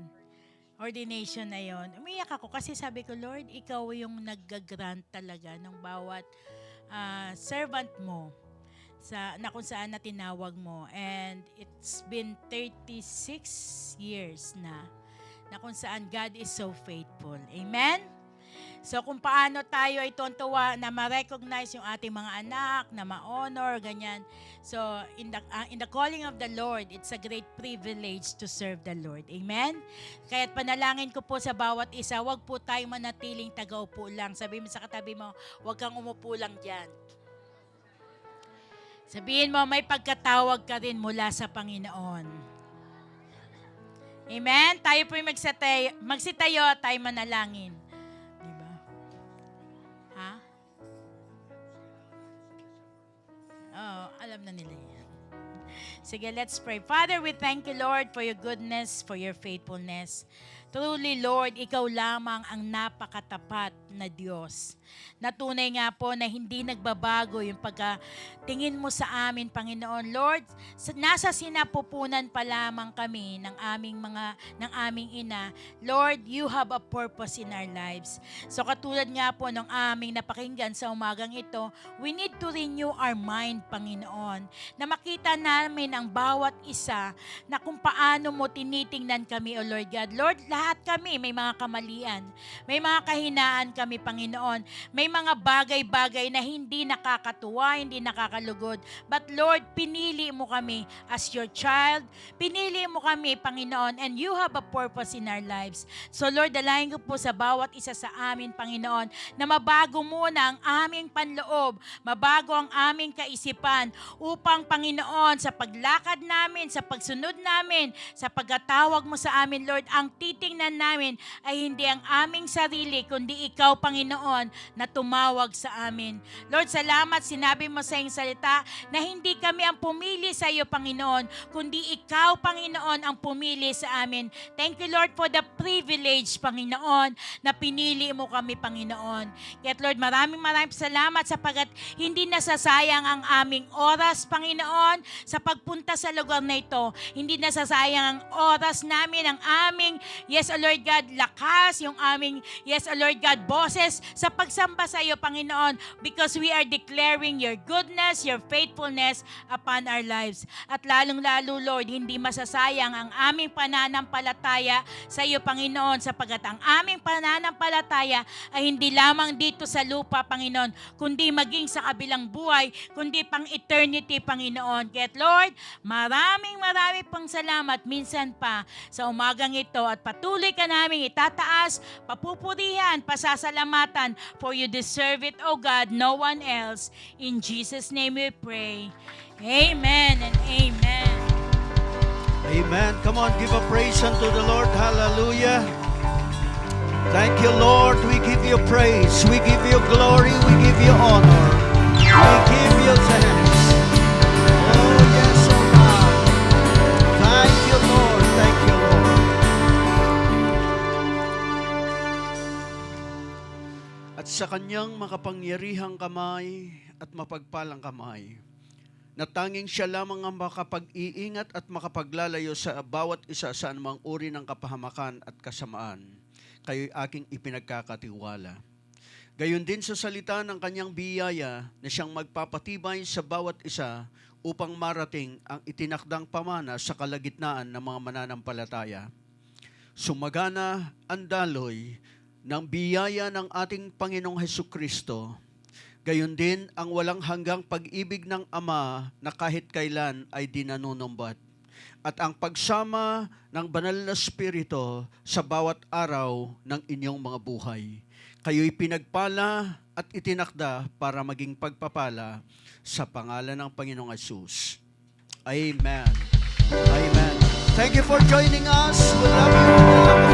ordination na yon, umiyak ako kasi sabi ko, Lord, ikaw yung nag-grant talaga ng bawat servant mo na kung saan na tinawag mo. And it's been 36 years na kung saan God is so faithful. Amen? So kung paano tayo ay tuntuwa na ma-recognize yung ating mga anak, na ma-honor, ganyan. So in the calling of the Lord, it's a great privilege to serve the Lord. Amen? Kaya't panalangin ko po sa bawat isa, wag po tayo manatiling taga-upo lang. Sabihin mo sa katabi mo, wag kang umupo lang dyan. Sabihin mo, may pagkatawag ka rin mula sa Panginoon. Amen? Tayo po yung magsitayo at tayo manalangin. Diba? Ha? Oo, alam na nila yan. Sige, let's pray. Father, we thank you, Lord, for your goodness, for your faithfulness. Truly, Lord, ikaw lamang ang napakatapat na Diyos. Natunay nga po na hindi nagbabago yung pagkatingin mo sa amin, Panginoon. Lord, nasa sinapupunan pa lamang kami ng aming ina. Lord, you have a purpose in our lives. So katulad nga po ng aming napakinggan sa umagang ito, we need to renew our mind, Panginoon, na makita namin ang bawat isa na kung paano mo tinitingnan kami, O Lord God. Lord, lahat kami may mga kamalian, may mga kahinaan kami, Panginoon. May mga bagay-bagay na hindi nakakatuwa, hindi nakakalugod. But Lord, pinili mo kami as your child. Pinili mo kami, Panginoon, and you have a purpose in our lives. So Lord, dalayan ko po sa bawat isa sa amin, Panginoon, na mabago muna ang aming panloob, mabago ang aming kaisipan, upang, Panginoon, sa paglakad namin, sa pagsunod namin, sa pagkatawag mo sa amin, Lord, ang titingnan namin ay hindi ang aming sarili, kundi ikaw, Panginoon, na tumawag sa amin. Lord, salamat, sinabi mo sa iyong salita na hindi kami ang pumili sa iyo, Panginoon, kundi ikaw, Panginoon, ang pumili sa amin. Thank you, Lord, for the privilege, Panginoon, na pinili mo kami, Panginoon. Kaya, Lord, maraming salamat sapagat hindi nasasayang ang aming oras, Panginoon, sa pagpunta sa lugar na ito. Hindi nasasayang ang oras namin, ang aming, yes, O Lord God, lakas, yung aming, yes, O Lord God, boses sa pagsamba sa iyo, Panginoon, because we are declaring your goodness, your faithfulness upon our lives. At lalong-lalo, Lord, hindi masasayang ang aming pananampalataya sa iyo, Panginoon, sapagat ang aming pananampalataya ay hindi lamang dito sa lupa, Panginoon, kundi maging sa kabilang buhay, kundi pang eternity, Panginoon. Kaya, Lord, maraming pang salamat minsan pa sa umagang ito at patuloy ka namin itataas, papupurihan, pasasalamatan, for you deserve it, O God, no one else. In Jesus' name we pray. Amen and amen. Amen. Come on, give a praise unto the Lord. Hallelujah. Thank you, Lord. We give you praise. We give you glory. We give you honor. We give you thanks. Oh, yes, oh God. Thank you, Lord. Thank you, Lord. At sa kanyang makapangyarihang kamay at mapagpalang kamay, na tanging siya lamang ang makapag-iingat at makapaglalayo sa bawat isa sa anumang uri ng kapahamakan at kasamaan, kayo'y aking ipinagkakatiwala. Gayon din sa salita ng kanyang biyaya na siyang magpapatibay sa bawat isa upang marating ang itinakdang pamana sa kalagitnaan ng mga mananampalataya. Sumagana ang daloy ng biyaya ng ating Panginoong Hesukristo. Gayon din ang walang hanggang pag-ibig ng Ama na kahit kailan ay di nanunumbat. At ang pagsama ng banal na Espiritu sa bawat araw ng inyong mga buhay. Kayo'y pinagpala at itinakda para maging pagpapala sa pangalan ng Panginoong Hesus. Amen. Amen. Thank you for joining us. We love you.